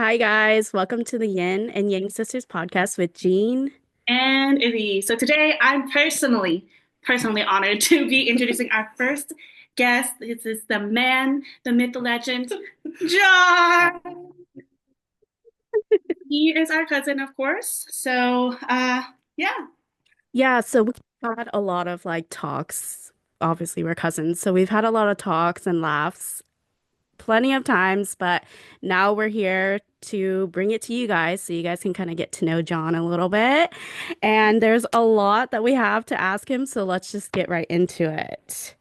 Hi guys, welcome to the Yin and Yang Sisters podcast with Jean. And Izzy. So today I'm personally honored to be introducing our first guest. This is the man, the myth, the legend, John. He is our cousin, of course. Yeah. Yeah, so we've had a lot of talks. Obviously, we're cousins, so we've had a lot of talks and laughs plenty of times, but now we're here to bring it to you guys so you guys can kind of get to know John a little bit. And there's a lot that we have to ask him, so let's just get right into it.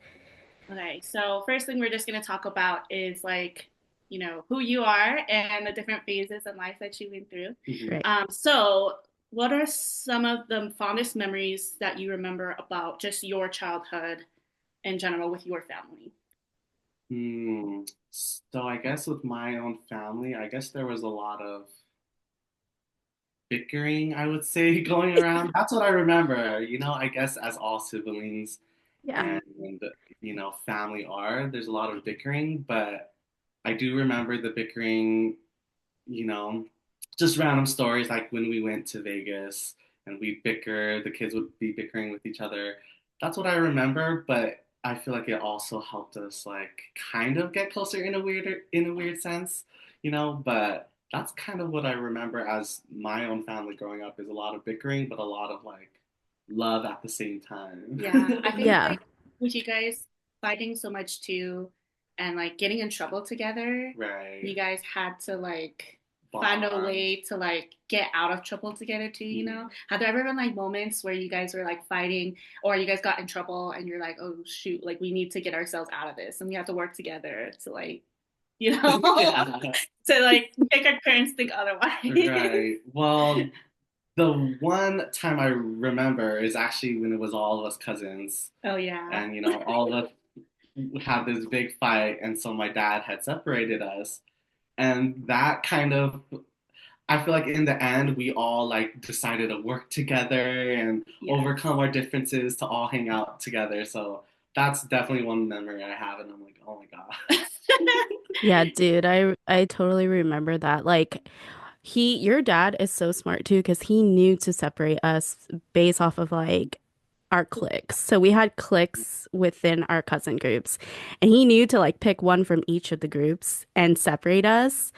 Okay. So first thing we're just gonna talk about is who you are and the different phases in life that you went through. Right. So what are some of the fondest memories that you remember about just your childhood in general with your family? Hmm. So I guess with my own family, I guess there was a lot of bickering, I would say, going around. That's what I remember. I guess as all siblings Yeah. and family are, there's a lot of bickering, but I do remember the bickering, you know, just random stories like when we went to Vegas and we bicker, the kids would be bickering with each other. That's what I remember, but I feel like it also helped us like kind of get closer in a weird sense, but that's kind of what I remember as my own family growing up is a lot of bickering, but a lot of like love at the same time. Yeah, I think Yeah. like with you guys fighting so much too and like getting in trouble together, you Right. guys had to like find a Bond. way to like get out of trouble together too, you know? Have there ever been like moments where you guys were like fighting or you guys got in trouble and you're like, oh shoot, like we need to get ourselves out of this and we have to work together to like, you know, Yeah. to like make our parents think otherwise. Right. Well, the one time I remember is actually when it was all of us cousins, Oh yeah. and all of us had this big fight, and so my dad had separated us, and that kind of, I feel like in the end we all like decided to work together and Yes. overcome our differences to all hang out together. So that's definitely one memory I have, and I'm like, oh my God. Yeah, dude, I totally remember that. Your dad is so smart too because he knew to separate us based off of our cliques. So we had cliques within our cousin groups, and he knew to pick one from each of the groups and separate us.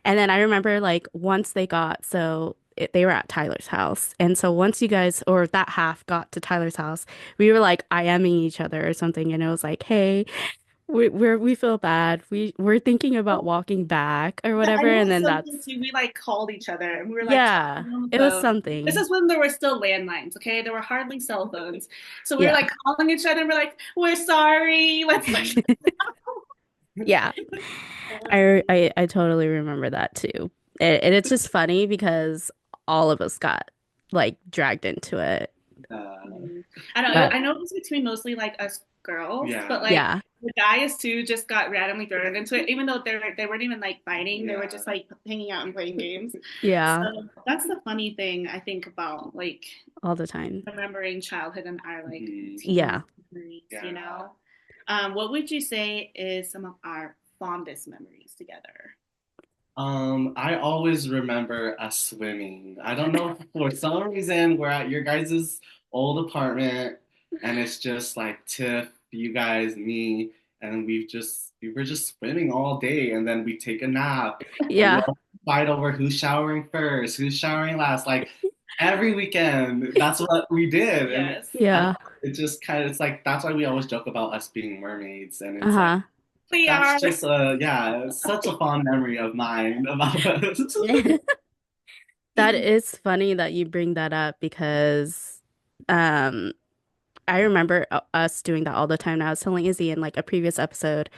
And then I remember once they were at Tyler's house. And so once you guys or that half got to Tyler's house, we were like IMing each other or something. And it was like, hey, we feel bad. We're thinking about walking back or I whatever. know And it's then something that's too. We like called each other and we were like yeah, talking on the it was phone. This something. is when there were still landlines, okay? There were hardly cell phones. So we were Yeah. like calling each other and we're like, we're sorry. Let's like Yeah. that was funny. I totally remember that too. And it's just funny because all of us got dragged into it. Uh, Mhm. I know But I know it was between mostly like us girls, but yeah, like yeah. the guys too just got randomly thrown into it, even though they weren't even like fighting, they were yeah. just like hanging out and playing games. Yeah, So that's the funny thing I think about like all the time. remembering childhood and our like Mhm. teen Yeah. memories, you Yeah. know? What would you say is some of our fondest memories together? I always remember us swimming. I don't know, for some reason we're at your guys' old apartment and it's just like Tiff, you guys, me, and we were just swimming all day and then we take a nap and we Yeah. all fight over who's showering first, who's showering last. Like every weekend, that's what we did. And Yes. I don't Yeah. know, it just kind of it's like that's why we always joke about us being mermaids and it's like Uh-huh. We that's are. just yeah, such a fond memory of mine about us. That is funny that you bring that up because um I remember us doing that all the time. And I was telling Izzy in a previous episode.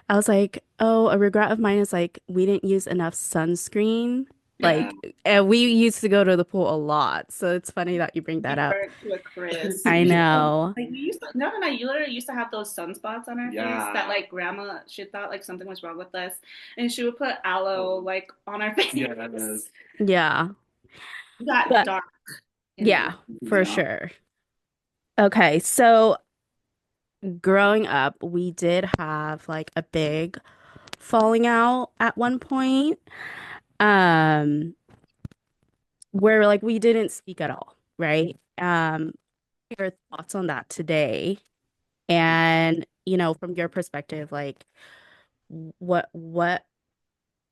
I was like, "Oh, a regret of mine is we didn't use enough sunscreen." Yeah. And we used to go to the pool a lot. So it's funny that you bring that Be up. burnt to a crisp. I know. Like we used to, no, no, no. You literally used to have those sunspots on our face that Yeah. like grandma, she thought like something was wrong with us, and she would put aloe like on our face. Yes. Yeah. We got But dark in yeah, there. for Yeah. sure. Okay, so growing up, we did have a big falling out at one point. um, where like we didn't speak at all, right? Your thoughts on that today, and from your perspective, like what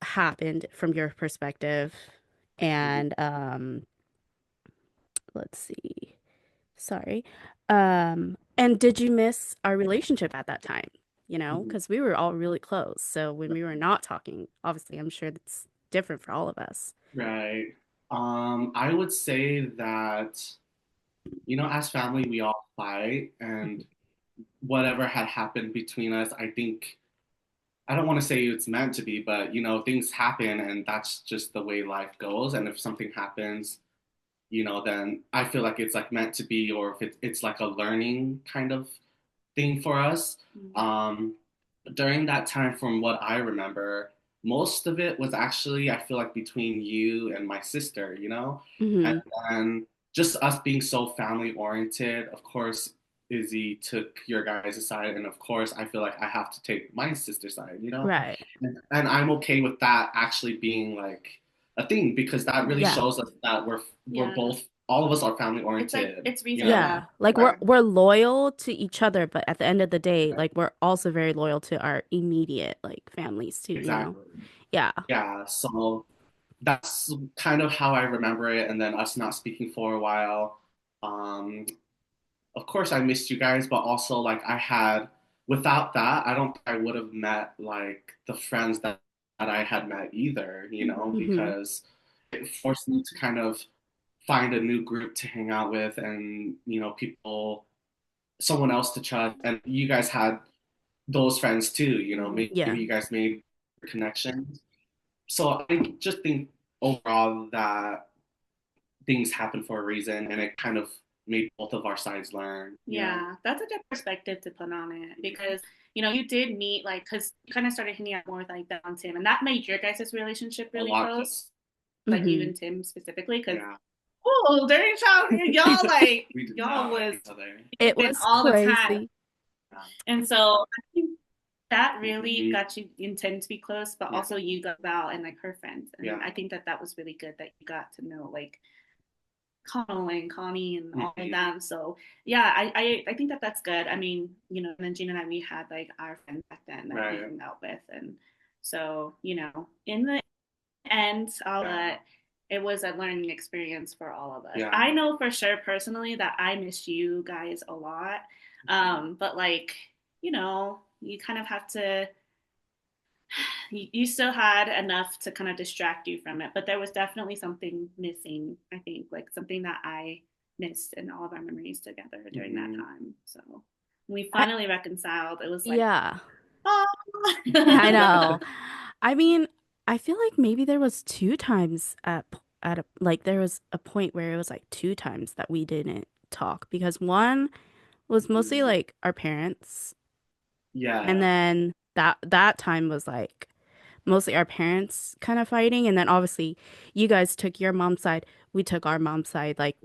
happened from your perspective, and let's see. Sorry. And did you miss our relationship at that time? Because we were all really close. So when we were not talking, obviously, I'm sure that's different for all of us. Right. I would say that, as family, we all fight, and whatever had happened between us, I think, I don't want to say it's meant to be, but, things happen, and that's just the way life goes. And if something happens, then I feel like it's like meant to be, or if it's like a learning kind of thing for us. Mm. Um, During that time, from what I remember, most of it was actually, I feel like, between you and my sister, and Hmm. then just us being so family oriented. Of course, Izzy took your guys' side, and of course, I feel like I have to take my sister's side, Right. and I'm okay with that actually being like a thing, because that really Yeah. shows us that we're Yeah. both, all of us are family It's like oriented, it's Yeah. Like we're or we're loyal to each other, but at the end of the day, like we're also very loyal to our immediate like families too. Exactly. Yeah. Yeah, so that's kind of how I remember it. And then us not speaking for a while. Um, of course, I missed you guys, but also like without that, I don't think I would have met like the friends that I had met either, Hmm. because it forced me to kind of find a new group to hang out with, and people, someone else to trust. And you guys had those friends too, Mhm. maybe Yeah. you guys made connections. So I just think overall that things happen for a reason, and it kind of made both of our sides learn. Yeah, that's a good perspective to put on it because you did meet like because you kind of started hanging out more with like Belle and Tim, and that made your guys' relationship A really lot close, closer. like you Hmm. and Tim specifically. Because Yeah. oh, during childhood, We did y'all not like was each other. It been was all the time, crazy. Yeah. and so I think that really Mhm. got you intend to be close, but Yeah. also you got Val and like her friends, and Yeah. I think that that was really good that you got to know like Connell and Connie and all of Mhm. them. So yeah, I think that that's good. I mean, and then Gina and I we had like our friends back then that we Right. hung out with, and so in the end, all Yeah. that it was a learning experience for all of us. I Yeah. know for sure personally that I miss you guys a lot, but like you kind of have to you still had enough to kind of distract you from it, but there was definitely something missing, I think, like something that I missed in all of our memories together during that Hmm. time. So when we I, finally reconciled, it was like, yeah. oh. I know. I mean, I feel like maybe there was two times at a like there was a point where it was like two times that we didn't talk because one was mostly Hmm. like our parents, and Yeah. then that time was like mostly our parents kind of fighting, and then obviously you guys took your mom's side, we took our mom's side, like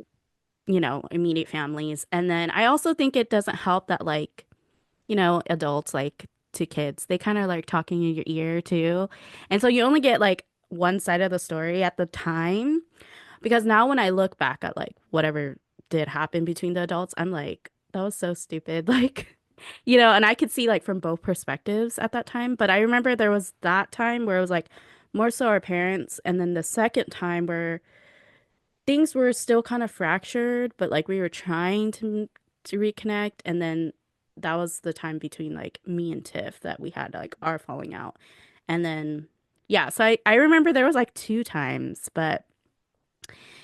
immediate families. And then I also think it doesn't help that like adults like to kids, they kind of like talking in your ear too. And so you only get like one side of the story at the time. Because now when I look back at like whatever did happen between the adults, I'm like, that was so stupid. Like, and I could see like from both perspectives at that time. But I remember there was that time where it was like more so our parents. And then the second time where things were still kind of fractured, but like we were trying to reconnect. And then that was the time between like me and Tiff that we had like our falling out. And then yeah, so I remember there was like two times, but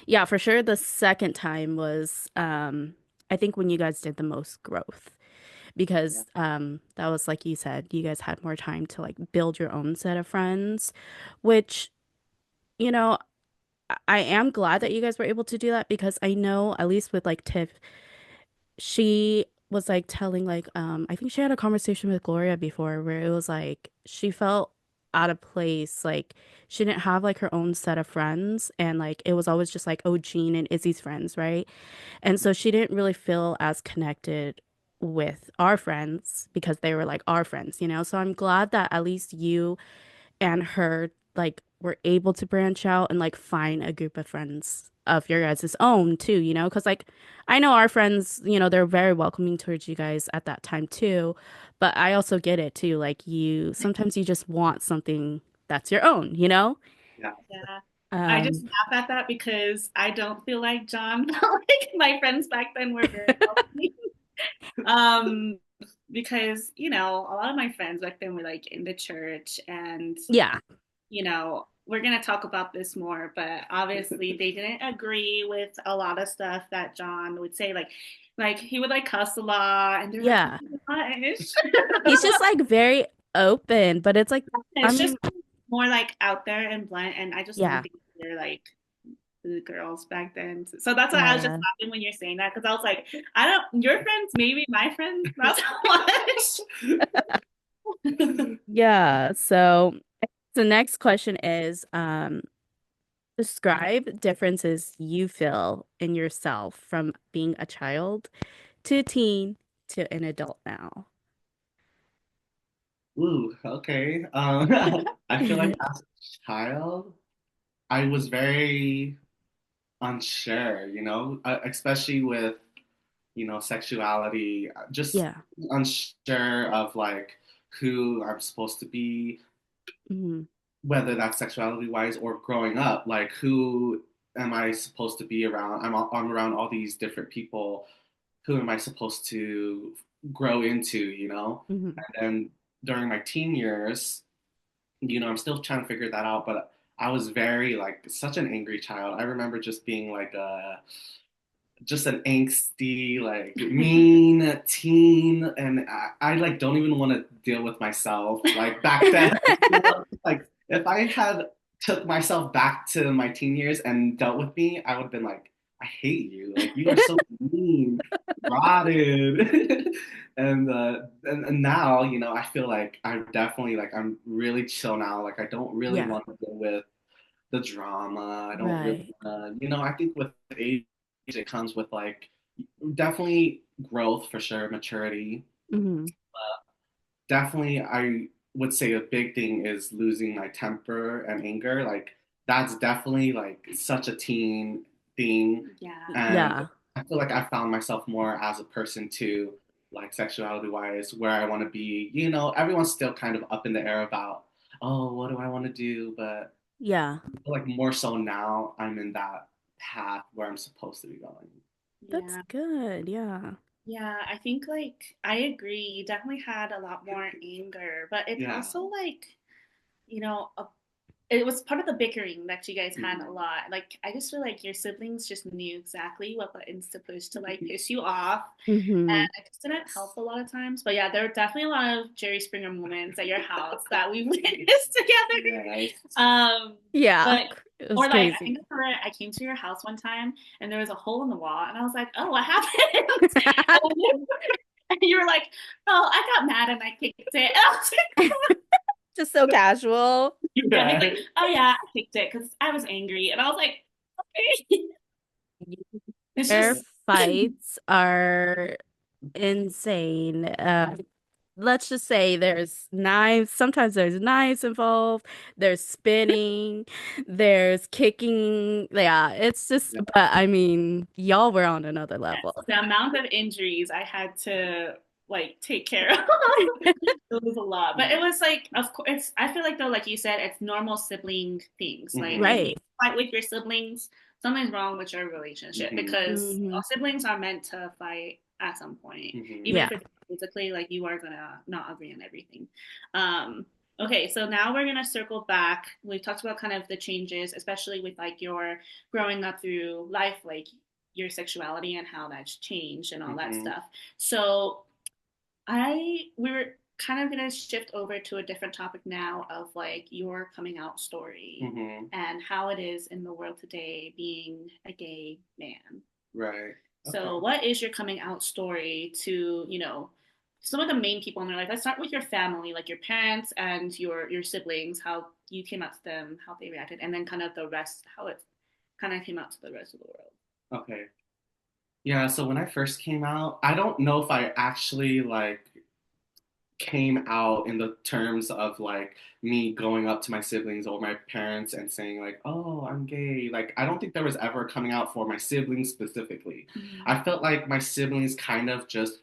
yeah, for sure the second time was I think when you guys did the most growth Yeah. because that was like you said, you guys had more time to like build your own set of friends, which you know I am glad that you guys were able to do that because I know at least with like Tiff, she was like telling like I think she had a conversation with Gloria before where it was like she felt out of place, like she didn't have like her own set of friends, and like it was always just like oh Jean and Izzy's friends, right? And so she didn't really feel as connected with our friends because they were like our friends. So I'm glad that at least you and her like were able to branch out and like find a group of friends of your guys' own too, you know? Because like I know our friends, you know, they're very welcoming towards you guys at that time too, but I also get it too. Like you sometimes you just want something that's your own, you know? Yeah. Yeah. I just Um, laugh at that because I don't feel like John felt like my friends back then were very welcoming. Um, because, you know, a lot of my friends back then were like in the church and, yeah. you know, we're gonna talk about this more, but obviously they didn't agree with a lot of stuff that John would say. Like he would like cuss a lot, and they're like, Yeah. "Oh my gosh." He's just like very open, but it's like I It's just mean, more like out there and blunt, and I just don't yeah. think they're like the girls back then. So that's why I was just Yeah. laughing when you're saying that because I was like, I don't, your friends, maybe my friends, not so much. Yeah. So the next question is describe differences you feel in yourself from being a child to a teen to an adult now. Ooh, okay. I feel like as a child, I was very unsure, especially with, sexuality, just Yeah. unsure of like who I'm supposed to be, Hmm. whether that's sexuality wise or growing up, like who am I supposed to be around? I'm around all these different people. Who am I supposed to grow into, Hmm. And then during my teen years, I'm still trying to figure that out, but I was very like such an angry child. I remember just being like just an angsty, like mean teen, and I like don't even want to deal with myself. Like back then, like if I had took myself back to my teen years and dealt with me, I would have been like, I hate you. Like you are so mean, rotted. And now, I feel like I'm definitely like I'm really chill now. Like I don't really Yeah. want to deal with the drama. I don't really, Right. I think with age, it comes with like definitely growth for sure, maturity. Hmm. Definitely, I would say a big thing is losing my temper and anger. Like, that's definitely like such a teen thing. Yeah. And Yeah. I feel like I found myself more as a person too, like sexuality wise, where I want to be. Everyone's still kind of up in the air about, oh, what do I want to do? But Yeah. like more so now I'm in that path where I'm supposed to be going. That's Yeah. good. Yeah. Yeah. I think like I agree. You definitely had a lot more anger, but it's Yeah. also like, you know, it was part of the bickering that you guys had a Mhm. lot. Like I just feel like your siblings just knew exactly what buttons to push to like piss you off. Hmm. And it just didn't help a lot of times. But yeah, there were definitely a lot of Jerry Springer moments at your house that we witnessed together. Yes. Um, Yeah. but It was or like I crazy. think I came to your house one time and there was a hole in the wall and I was like, oh, what happened? And you were like, oh, I got mad and I kicked it. And I was like, Just so casual. yeah, he's like, Right. oh yeah, I kicked it because I was angry, and I was like, okay. It's Their just fights are insane. Let's just say there's knives. Sometimes there's knives involved. There's spinning. There's kicking. Yeah, it's just, Yeah. but I mean, y'all were on another yes, level. the amount of injuries I had to like take care of. It was a lot, but it was like, of course, I feel like though, like you said, it's normal sibling things. Like if you Hmm. Right. fight with your siblings, something's wrong with your relationship Hmm. because Hmm. siblings are meant to fight at some point, Hmm. even Yeah. if it's physically. Like you are gonna not agree on everything. Um, okay, so now we're gonna circle back. We've talked about kind of the changes, especially with like your growing up through life, like your sexuality and how that's changed and all that Hmm. stuff. So we were kind of gonna shift over to a different topic now of like your coming out story Hmm. and how it is in the world today being a gay man. Right. Okay. So what is your coming out story to, some of the main people in their life? Let's start with your family, like your parents and your siblings, how you came out to them, how they reacted, and then kind of the rest, how it kind of came out to the rest of the world. Okay. Yeah, so when I first came out, I don't know if I actually like came out in the terms of like me going up to my siblings or my parents and saying like, "Oh, I'm gay." Like I don't think there was ever coming out for my siblings specifically. Mm-hmm. I felt like my siblings kind of just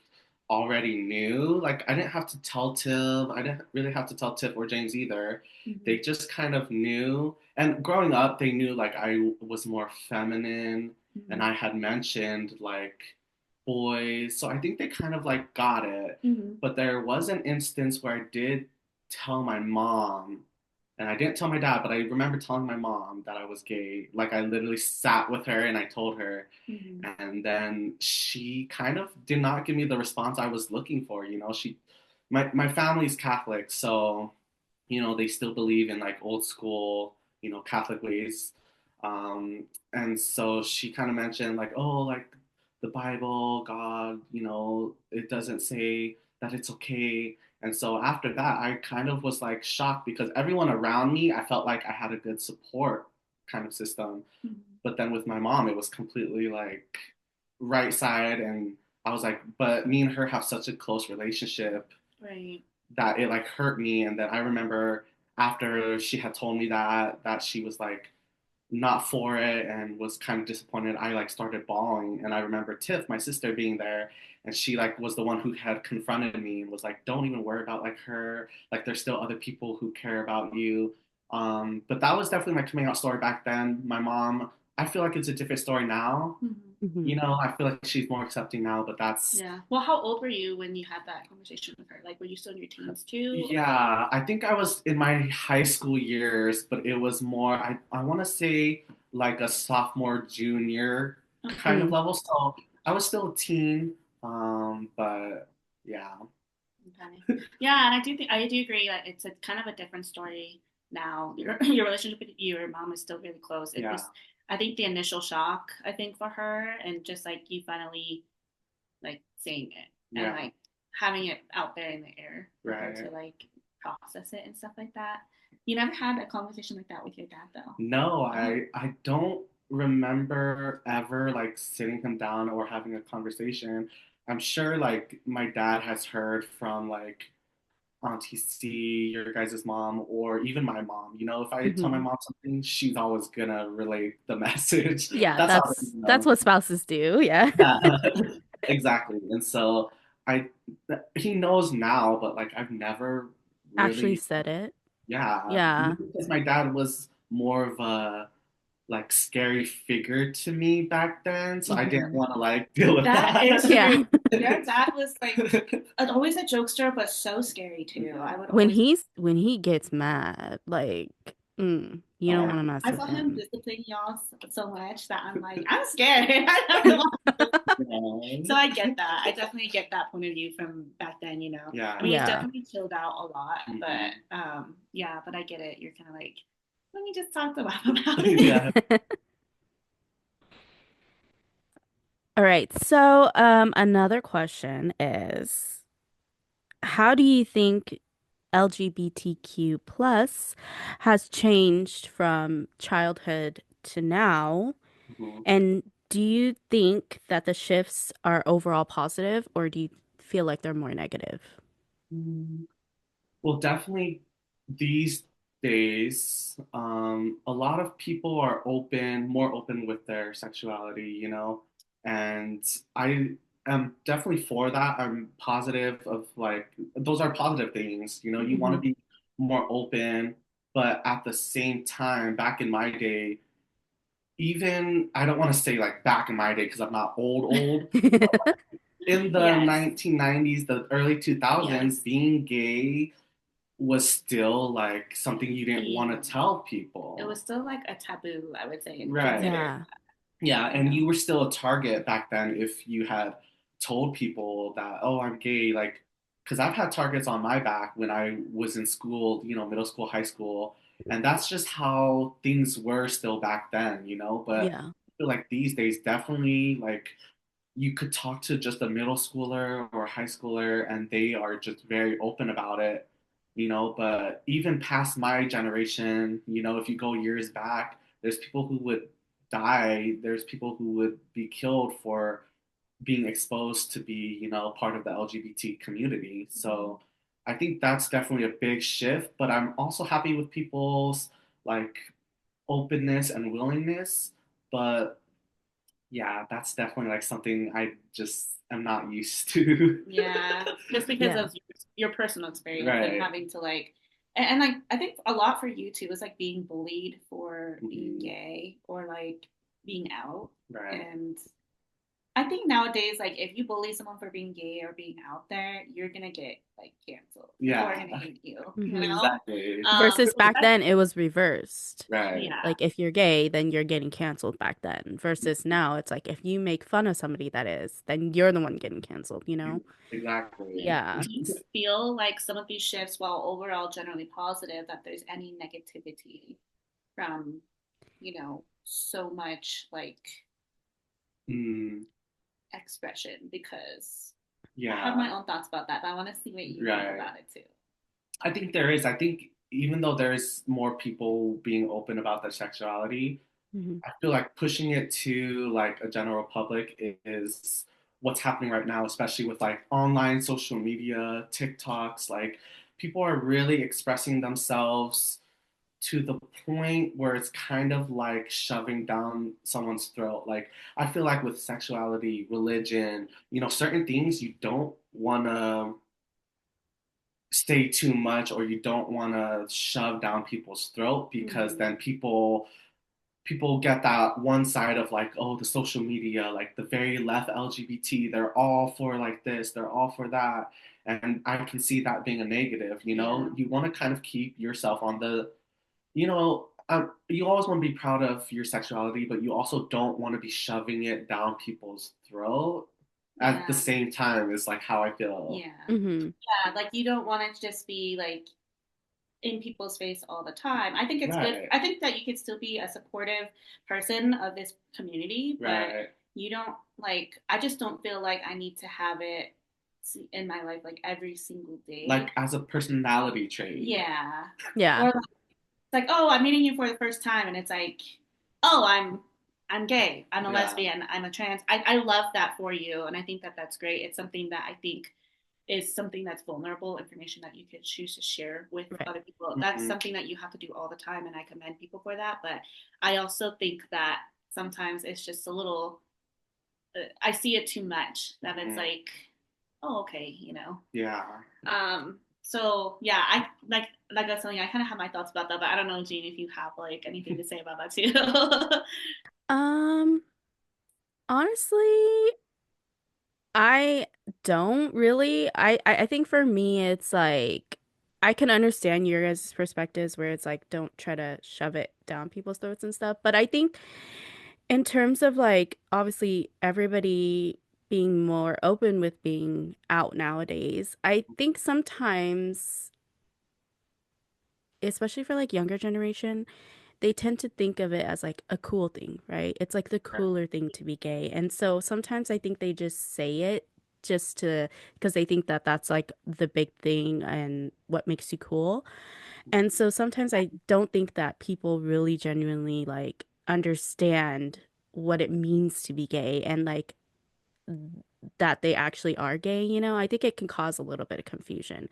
already knew. Like I didn't have to tell Tiff. I didn't really have to tell Tiff or James either. Mm-hmm. They just kind of knew. And growing up, they knew like I was more feminine and I had mentioned like boys. So I think they kind of like got it. Mm-hmm. But there was an instance where I did tell my mom, and I didn't tell my dad, but I remember telling my mom that I was gay. Like I literally sat with her and I told her, Mm-hmm. and then she kind of did not give me the response I was looking for. My family's Catholic, so they still believe in like old school, Catholic ways. And so she kind of mentioned like, oh, like the Bible, God, it doesn't say that it's okay. And so after that, I kind of was like shocked because everyone around me, I felt like I had a good support kind of system. Mm-hmm. But then with my mom, it was completely like right side. And I was like, but me and her have such a close relationship Right. that it like hurt me. And then I remember after she had told me that she was like not for it and was kind of disappointed, I like started bawling. And I remember Tiff, my sister, being there, and she like was the one who had confronted me and was like, don't even worry about like her, like there's still other people who care about you. But that was definitely my coming out story back then. My mom, I feel like it's a different story now. Mm-hmm. I feel like she's more accepting now, but that's Yeah. Well, how old were you when you had that conversation with her? Like, were you still in your teens too? yeah, I think I was in my high school years, but it was more, I want to say like a sophomore, junior kind of Mm. level. So I was still a teen, but yeah, Okay. Yeah, and I do agree that it's a kind of a different story now. Your relationship with your mom is still really close. It yeah, was, I think, the initial shock, I think, for her, and just like you finally like saying it and yeah, like having it out there in the air for her to right. like process it and stuff like that. You never had a conversation like that with your dad though. No, Oh, I don't remember ever like sitting him down or having a conversation. I'm sure like my dad has heard from like Auntie C, your guys' mom, or even my mom. If I tell my Hmm. mom something, she's always gonna relate the message. Yeah, That's how they that's know. what spouses do. Yeah. Yeah, exactly. And so I, he knows now, but like I've never Actually really, said it. yeah, Yeah. maybe because my dad was more of a like scary figure to me back then, so I didn't Hmm. want to like deal with that that. is true. Yeah. Your dad was like always a jokester, but so scary too. I would When always he gets mad, like, you don't Oh, want to mess I with saw him him. discipline y'all so much that I'm like, I'm scared. I don't know. So yeah. I get that. I definitely get that point of view from back then, you know. I Yeah. mean, he's Yeah. definitely chilled out a lot, but Mhm. yeah, but I get it. You're kind of like, let me just talk to Bob about it. Yeah. All right. So, another question is, how do you think LGBTQ plus has changed from childhood to now? Mhm. And do you think that the shifts are overall positive, or do you feel like they're more negative? Well, definitely these days, a lot of people are more open with their sexuality, and I am definitely for that. I'm positive of like, those are positive things, you want to Hmm. be more open, but at the same time, back in my day, even, I don't want to say like back in my day because I'm not old, in the Yes, 1990s, the early 2000s, yes. being gay was still like something you didn't want to Being, tell it was people. still like a taboo, I would say, and considered, Right. Yeah. Yeah, you and know. you were still a target back then if you had told people that, oh, I'm gay, like, because I've had targets on my back when I was in school, middle school, high school, and that's just how things were still back then. But Yeah. I feel like these days, definitely, like, you could talk to just a middle schooler or a high schooler and they are just very open about it. But even past my generation, if you go years back, there's people who would die, there's people who would be killed for being exposed to be, part of the LGBT community. So I think that's definitely a big shift, but I'm also happy with people's like openness and willingness. But yeah, that's definitely like something I just am not used to. Yeah, just because Yeah. of your personal experience and Right. having to like, and like I think a lot for you too is like being bullied for being Hmm. gay or like being out. Right. And I think nowadays, like if you bully someone for being gay or being out there, you're gonna get like canceled. People are Yeah. gonna hate you, you Hmm. know? Exactly. Versus back then, it was reversed. Right. Yeah, Like if you're gay, then you're getting canceled back then. Versus now, it's like if you make fun of somebody that is, then you're the one getting canceled, you know? yeah. Exactly. Yeah. Do you feel like some of these shifts, while overall generally positive, that there's any negativity from, so much like Mm, expression? Because I have yeah. my own thoughts about that, but I want to see what you think Right. about it too. I think there is. I think even though there's more people being open about their sexuality, Hmm. I feel like pushing it to like a general public is what's happening right now, especially with like online social media, TikToks. Like people are really expressing themselves to the point where it's kind of like shoving down someone's throat. Like I feel like with sexuality, religion, certain things you don't want to say too much or you don't want to shove down people's throat because Mm-hmm. then people get that one side of like, oh, the social media, like the very left LGBT, they're all for like this, they're all for that. And I can see that being a negative, Yeah, you want to kind of keep yourself on the, you always want to be proud of your sexuality, but you also don't want to be shoving it down people's throat at the yeah, same time is like how I feel. yeah, Hmm. yeah. Like you don't want to just be like in people's face all the time. I think it's good. Right, I think that you could still be a supportive person of this community, but right. you don't like, I just don't feel like I need to have it in my life like every single day. Like as a personality trait. Yeah. Or Yeah. like, it's like, oh, I'm meeting you for the first time, and it's like, oh, I'm gay, I'm a Yeah. lesbian, I'm a trans. I love that for you, and I think that that's great. It's something that I think is something that's vulnerable information that you could choose to share with Right. other people. That's Hmm. something that you have to do all the time, and I commend people for that. But I also think that sometimes it's just a little. I see it too much that it's Hmm. like, oh, okay. Yeah. So yeah, I was telling you, I kind of have my thoughts about that, but I don't know, Jean, if you have like anything to say about that too. Um, honestly, I don't really. I think for me, it's like I can understand your guys' perspectives where it's like don't try to shove it down people's throats and stuff. But I think in terms of like obviously everybody being more open with being out nowadays, I think sometimes, especially for like younger generation, they tend to think of it as like a cool thing, right? It's like the cooler thing to be gay. And so sometimes I think they just say it just to because they think that that's like the big thing and what makes you cool. And so sometimes I don't think that people really genuinely like understand what it means to be gay and like that they actually are gay, you know? I think it can cause a little bit of confusion.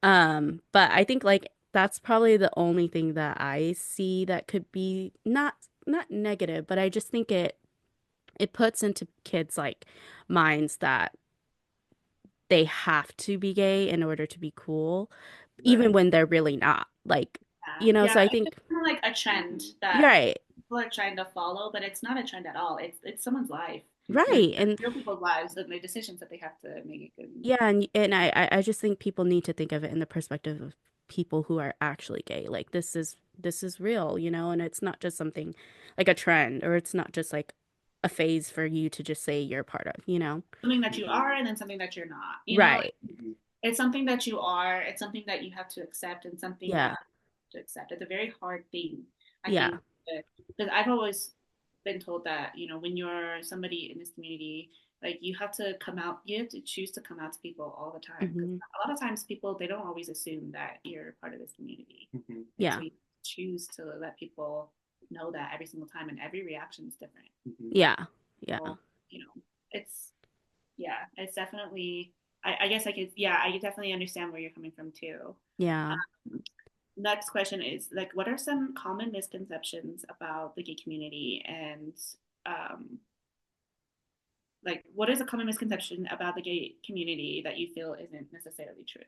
But I think like that's probably the only thing that I see that could be not negative, but I just think it puts into kids like minds that they have to be gay in order to be cool, even Right. when they're really not. Like, you know, Yeah, so I it's think just kind of like a trend Hmm. that right, people are trying to follow, but it's not a trend at all. It's someone's life. It's right. And real people's lives and the decisions that they have to make. And yeah, and I just think people need to think of it in the perspective of people who are actually gay. Like this is real, you know, and it's not just something like a trend or it's not just like a phase for you to just say you're a part of, you know? something that you Hmm. are, and then something that you're not. Right. Hmm. It's something that you are. It's something that you have to accept, and something that Yeah. to accept. It's a very hard thing, I Yeah. think, because I've always been told that when you're somebody in this community, like you have to come out, you have to choose to come out to people all the time. Because Hmm. a lot of times people they don't always assume that you're part of this community, Hmm. and so Yeah. you choose to let people know that every single time, and every reaction is different. Hmm. Yeah. Yeah. So it's yeah, it's definitely. I guess I could, yeah, I definitely understand where you're coming from too. Yeah. Next question is like, what are some common misconceptions about the gay community, and um, like, what is a common misconception about the gay community that you feel isn't necessarily true?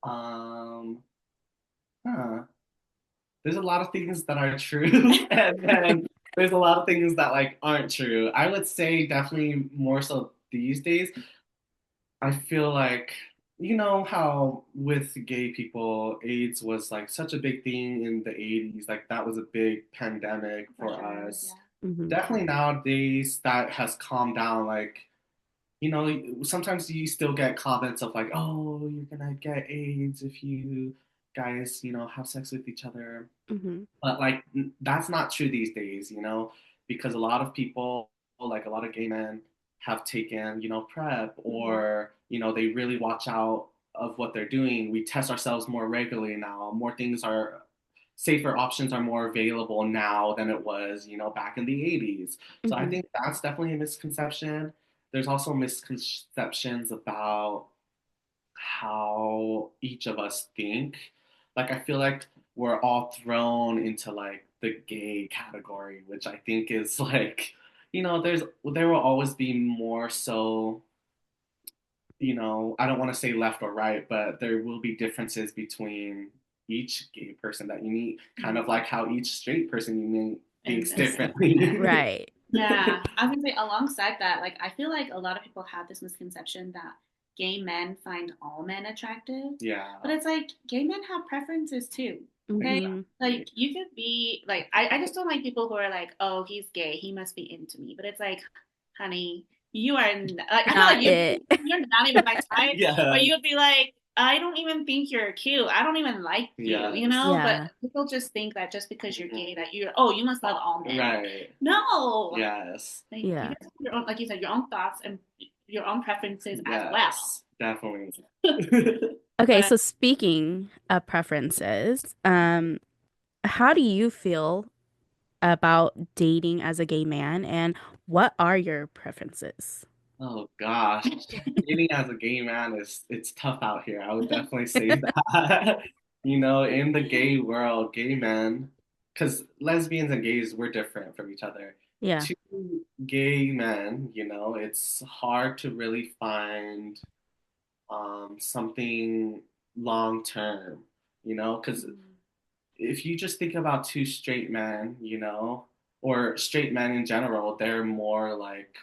Um, huh. There's a lot of things that are true, and then there's a lot of things that like aren't true. I would say definitely more so these days. I feel like you know how with gay people, AIDS was like such a big thing in the 80s. Like that was a big pandemic For for sure, us. yeah. Hmm. Definitely nowadays that has calmed down. Like you know, sometimes you still get comments of like, "Oh, you're gonna get AIDS if you guys, have sex with each other." Hmm. But like that's not true these days, because a lot of people, like a lot of gay men, have taken, PrEP, Mm-hmm. or they really watch out of what they're doing. We test ourselves more regularly now. More things are safer options are more available now than it was, back in the 80s. So I Hmm. think that's definitely a misconception. There's also misconceptions about how each of us think. Like I feel like we're all thrown into like the gay category, which I think is like, there will always be more so, I don't want to say left or right, but there will be differences between each gay person that you meet, kind of Mm-hmm. like how each straight person you meet thinks And differently. Right. yeah, I was gonna say alongside that, like I feel like a lot of people have this misconception that gay men find all men attractive, but Yeah. it's like gay men have preferences too. Okay, Exactly. Hmm. like you could be like I just don't like people who are like, oh, he's gay, he must be into me, but it's like, honey, you are like I feel like Not it. you're not even my type, or Yeah. you would be like, I don't even think you're cute. I don't even like you, you Yes. know? But Yeah. people just think that just because you're gay Mhm. that oh, you must love all men. Right. No. Yes. Like you Yeah. guys have your own, like you said, your own thoughts and your own preferences as well. Yes. Definitely. Okay, But so speaking of preferences, how do you feel about dating as a gay man, and what are your preferences? Oh gosh, dating as a gay man it's tough out here. I would definitely say that. In the gay world, gay men, because lesbians and gays, we're different from each other. Yeah. Two gay men, it's hard to really find something long term, because if you just think about two straight men, or straight men in general, they're more like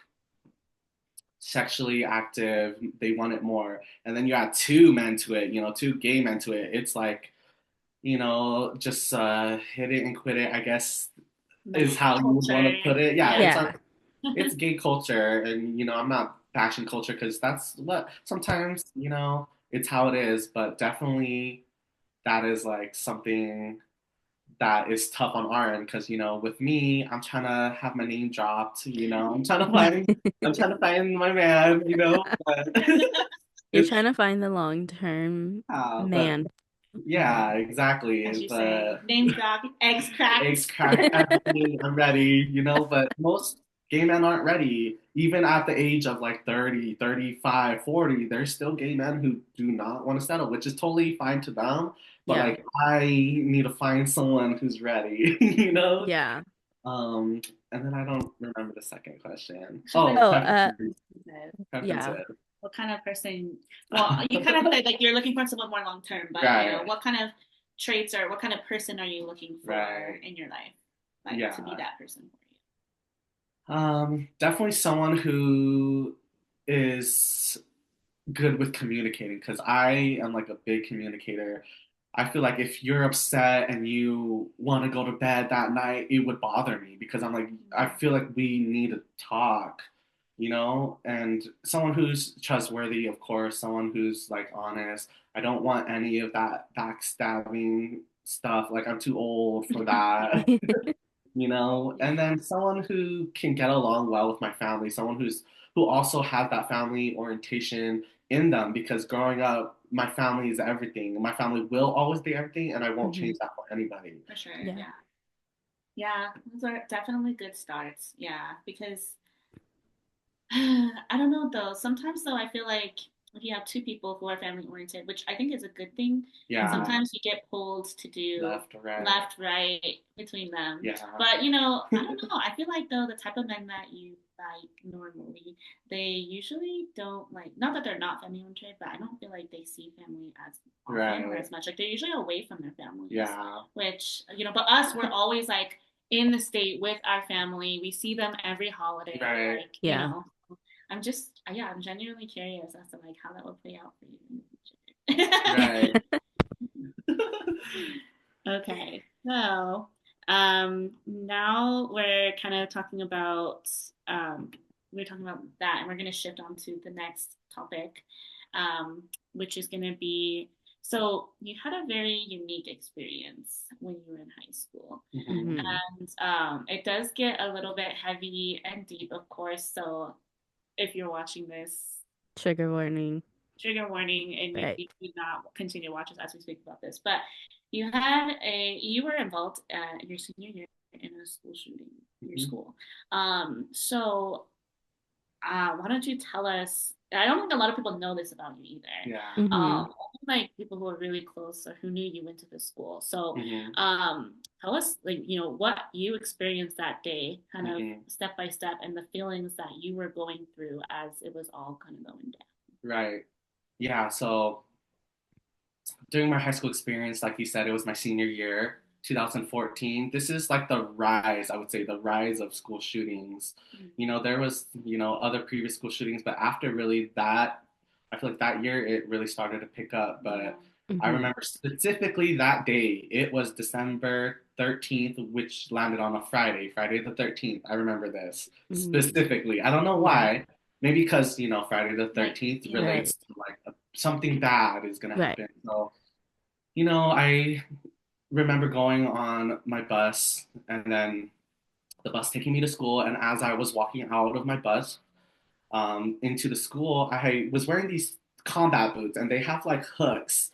sexually active, they want it more. And then you add two men to it, two gay men to it. It's like, just hit it and quit it, I guess is how you would want culture, to put it. Yeah, yeah. Yeah. it's gay culture, and I'm not bashing culture because that's what sometimes, it's how it is, but definitely that is like something that is tough on our end because with me, I'm trying to have my name dropped. I'm trying to find my man. But You're it's trying to find the long-term but man. yeah, exactly. As you say, But name drop, eggs cracked. eggs crack, everything. I'm ready. But most gay men aren't ready. Even at the age of like 30, 35, 40, there's still gay men who do not want to settle, which is totally fine to them. But Yeah. like, I need to find someone who's ready, you know? Yeah. Um, and then I don't remember the second question. She's like, Oh, Oh, preferences. yeah. Preferences. what kind of person? Well, you kind of said like you're looking for someone more long term, but Right, what kind of traits or what kind of person are you looking for right. in your life, like to be Yeah. that person for you? Definitely someone who is good with communicating because I am like a big communicator. I feel like if you're upset and you want to go to bed that night, it would bother me because I'm like, I feel like we need to talk, and someone who's trustworthy, of course, someone who's like honest. I don't want any of that backstabbing stuff. Like, I'm too old for that. And Yeah. then someone who can get along well with my family, someone who also has that family orientation in them because growing up, my family is everything. My family will always be everything, and I won't Hmm. change that for anybody. For sure. Yeah. Yeah. Yeah. Those are definitely good starts. Yeah. Because I don't know though. Sometimes though, I feel like if you have two people who are family oriented, which I think is a good thing, Yeah, Hmm. sometimes you get pulled to do left, right. left, right between them. Yeah. But I don't know. I feel like though the type of men that you like normally, they usually don't like. Not that they're not family oriented, but I don't feel like they see family as often or Right. as much. Like they're usually away from their families, Yeah. which but us, we're always like in the state with our family. We see them every holiday, Right. like, Yeah. I'm just, yeah, I'm genuinely curious as to like how that will play out for you in the future. Right. Okay, so now we're talking about that, and we're going to shift on to the next topic, which is going to be so you had a very unique experience when you were in high school. Hmm. Hmm. And it does get a little bit heavy and deep, of course. So if you're watching this, Trigger warning. trigger warning, and Right. you do not continue to watch us as we speak about this. But you were involved your senior year in a school shooting, your Hmm. school. So why don't you tell us? I don't think a lot of people know this about you either. Yeah. Hmm. Only like people who are really close or who knew you went to the school. So, Hmm. tell us like what you experienced that day, kind of Hmm. step by step, and the feelings that you were going through as it was all kind of going down. Right. Yeah. So during my high school experience, like you said, it was my senior year, 2014. This is like the rise, I would say, the rise of school shootings. There was, other previous school shootings, but after really that, I feel like that year it really started to pick up. Yeah. But I Hmm. remember specifically that day, it was December 13th, which landed on a Friday, Friday the 13th. I remember this Hmm. specifically. I don't know Yeah. why. Maybe because, Friday the Like 13th yeah. Right. relates to like something bad is going to Right. happen. So I remember going on my bus and then the bus taking me to school. And as I was walking out of my bus into the school, I was wearing these combat boots and they have like hooks.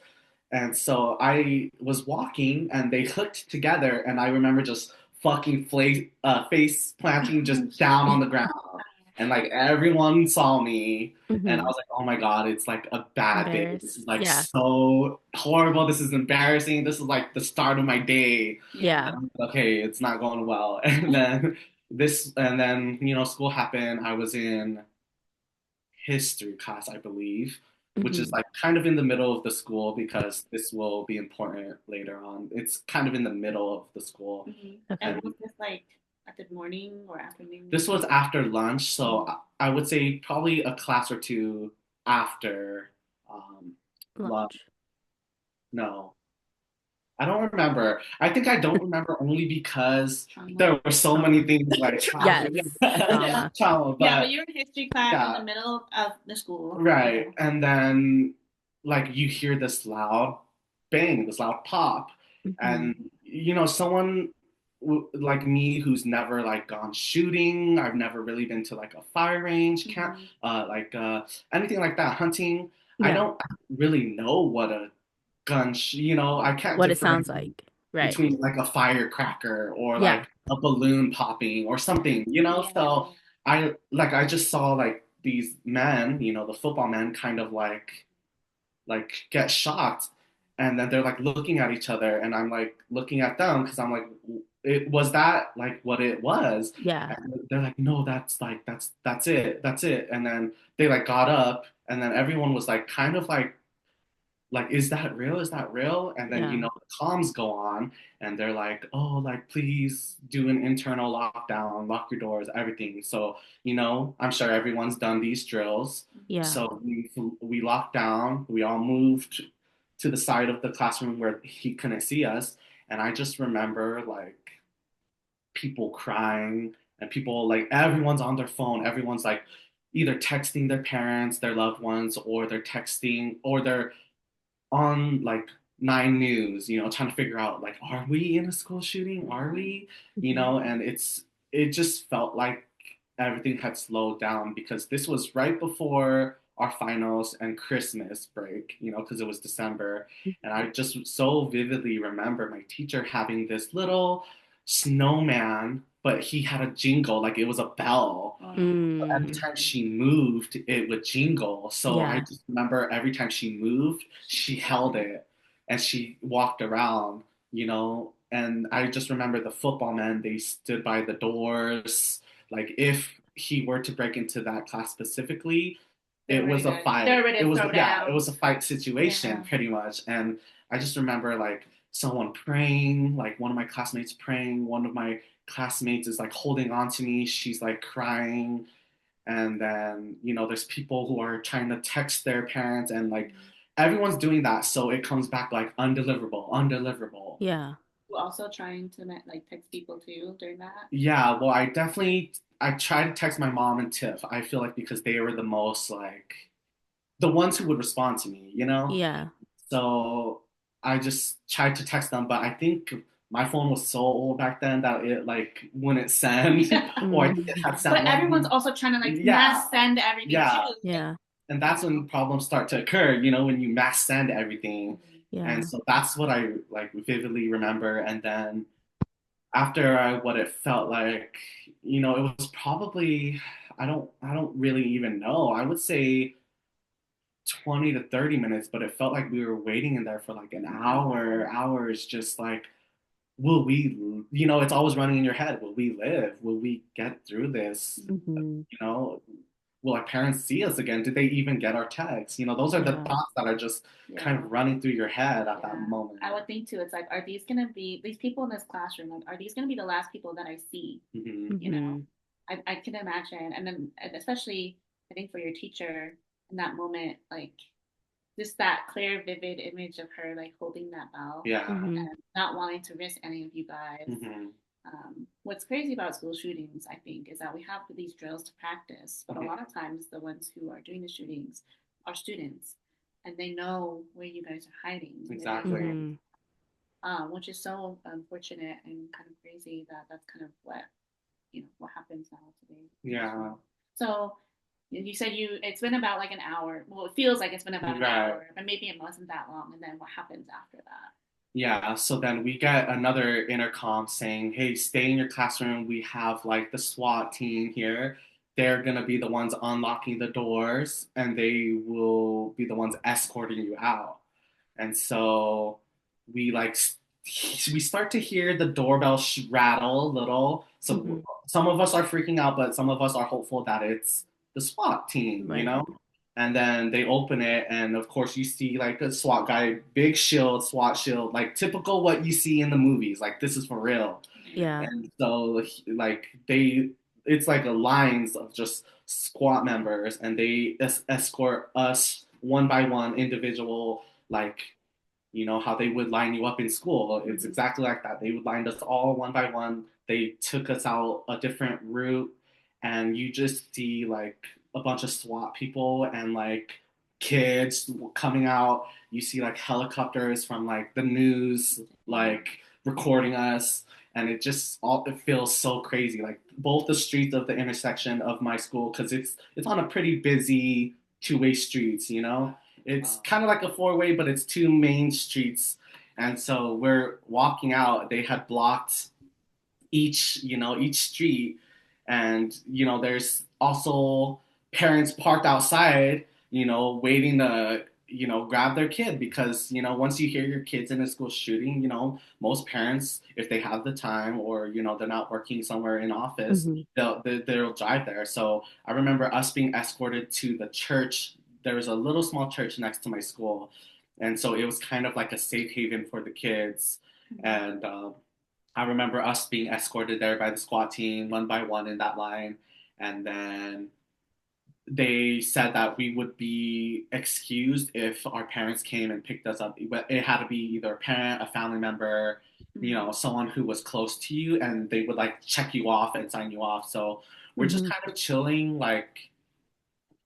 And so I was walking and they hooked together. And I remember just fucking face planting just down on the ground. And like everyone saw me. And I Hmm. was like, oh my God, it's like a bad day. This is Embarrassed. like Yeah. so horrible. This is embarrassing. This is like the start of my day. Yeah. Yeah. And I'm like, okay, it's not going well. And then, school happened. I was in history class, I believe, which is Hmm. like kind of in the middle of the school because this will be important later on. It's kind of in the middle of the school. And Okay. was And this like at the morning or this afternoon? was after lunch, so Mhm. I would say probably a class or two after um, lunch. Lunch. No, I don't remember. I think I don't remember only because Trauma. there were so many Trauma. things like Yes. trauma, Trauma. trauma, Yeah, but but you're in history class in the yeah, middle of the school. right. Yeah. And then like you hear this loud bang, this loud pop, Hmm. and someone like me who's never like gone shooting, I've never really been to like a fire range, can't Mhm. like anything like that, hunting. I Yeah. don't really know what a I can't What it sounds differentiate like. Right. between like a firecracker or Yeah. like a balloon popping or something. Yeah. So I just saw like these men, the football men kind of like get shocked and then they're like looking at each other and I'm like looking at them because I'm like it was that like what it was, Yeah. and they're like no, that's like that's it, and then they like got up and then everyone was like kind of like is that real, is that real, and then Yeah. the comms go on and they're like, oh, like please do an internal lockdown, lock your doors, everything. So I'm sure everyone's done these drills. Yeah. So we locked down, we all moved to the side of the classroom where he couldn't see us, and I just remember like people crying and people like everyone's on their phone, everyone's like either texting their parents, their loved ones, or they're texting or they're on like Nine News, trying to figure out like, are we in a school shooting? Are we? Hmm. And it just felt like everything had slowed down because this was right before our finals and Christmas break, because it was December. And I just so vividly remember my teacher having this little snowman, but he had a jingle, like it was a bell. Oh, Every Mm. time she moved, it would jingle. So I Yeah. just remember every time she moved, she held it and she walked around, And I just remember the football men, they stood by the doors. Like if he were to break into that class specifically, they're it ready was a to they're fight. ready It to was, throw yeah, it down. was a fight situation Yeah. pretty much. And I just remember like someone praying, like one of my classmates praying, one of my classmates is like holding on to me, she's like crying, and then there's people who are trying to text their parents, and like everyone's doing that, so it comes back like undeliverable, undeliverable. Yeah. You also trying to like text people too during that? Yeah, well, I try to text my mom and Tiff. I feel like because they were the most like the ones who would respond to me. Yeah. So I just tried to text them, but I think my phone was so old back then that it like wouldn't send, Yeah. or I think it Mm. had sent But everyone's one. also trying to like Yeah, mass send everything yeah, too. Yeah. and that's when problems start to occur, when you mass send everything. And Yeah. so that's what I like vividly remember. And then after what it felt like, it was probably I don't really even know. I would say 20 to 30 minutes, but it felt like we were waiting in there for like an hour, hours, just like, will we, it's always running in your head. Will we live? Will we get through this? Hmm. You know, will our parents see us again? Did they even get our texts? Those are the Yeah. thoughts that are just kind Yeah. of running through your head at that Yeah. moment. I would think too, it's like, are these gonna be these people in this classroom, like, are these gonna be the last people that I see? Hmm. You know, Hmm. I can imagine. And then and especially I think for your teacher in that moment, like just that clear, vivid image of her like holding that bell Yeah. Hmm. and not wanting to risk any of you guys. Hmm. What's crazy about school shootings, I think, is that we have these drills to practice, but a Hmm. lot of times the ones who are doing the shootings are students, and they know where you guys are hiding. They know where, Exactly. Hmm. which is so unfortunate and kind of crazy that that's kind of what happens now today. Yeah. So you said it's been about like an hour. Well, it feels like it's been about an Right. hour, but maybe it wasn't that long. And then what happens after that? Yeah, so then we get another intercom saying, "Hey, stay in your classroom. We have like the SWAT team here. They're gonna be the ones unlocking the doors, and they will be the ones escorting you out." And so we like we start to hear the doorbell rattle a little. So Hmm. some of us are freaking out, but some of us are hopeful that it's the SWAT team, you Right. know? And then they open it, and of course you see like a SWAT guy, big shield, SWAT shield, like typical what you see in the movies. Like this is for real. Yeah. And so like it's like a lines of just squad members, and they escort us one by one, individual, like how they would line you up in school. It's Mm-hmm. exactly like that. They would line us all one by one. They took us out a different route, and you just see like a bunch of SWAT people and like kids coming out. You see like helicopters from like the news, like recording us, and it feels so crazy. Like both the streets of the intersection of my school, because it's on a pretty busy two-way streets. It's kind of like a four-way, but it's two main streets. And so we're walking out. They had blocked each street, and there's also parents parked outside, waiting to grab their kid, because once you hear your kids in a school shooting, most parents, if they have the time, or they're not working somewhere in office, Hmm. they'll drive there. So I remember us being escorted to the church. There was a little small church next to my school, and so it was kind of like a safe haven for the kids. And I remember us being escorted there by the squad team one by one in that line. And then they said that we would be excused if our parents came and picked us up. But it had to be either a parent, a family member, Mm-hmm. someone who was close to you, and they would like check you off and sign you off. So we're just Hmm. kind of chilling, like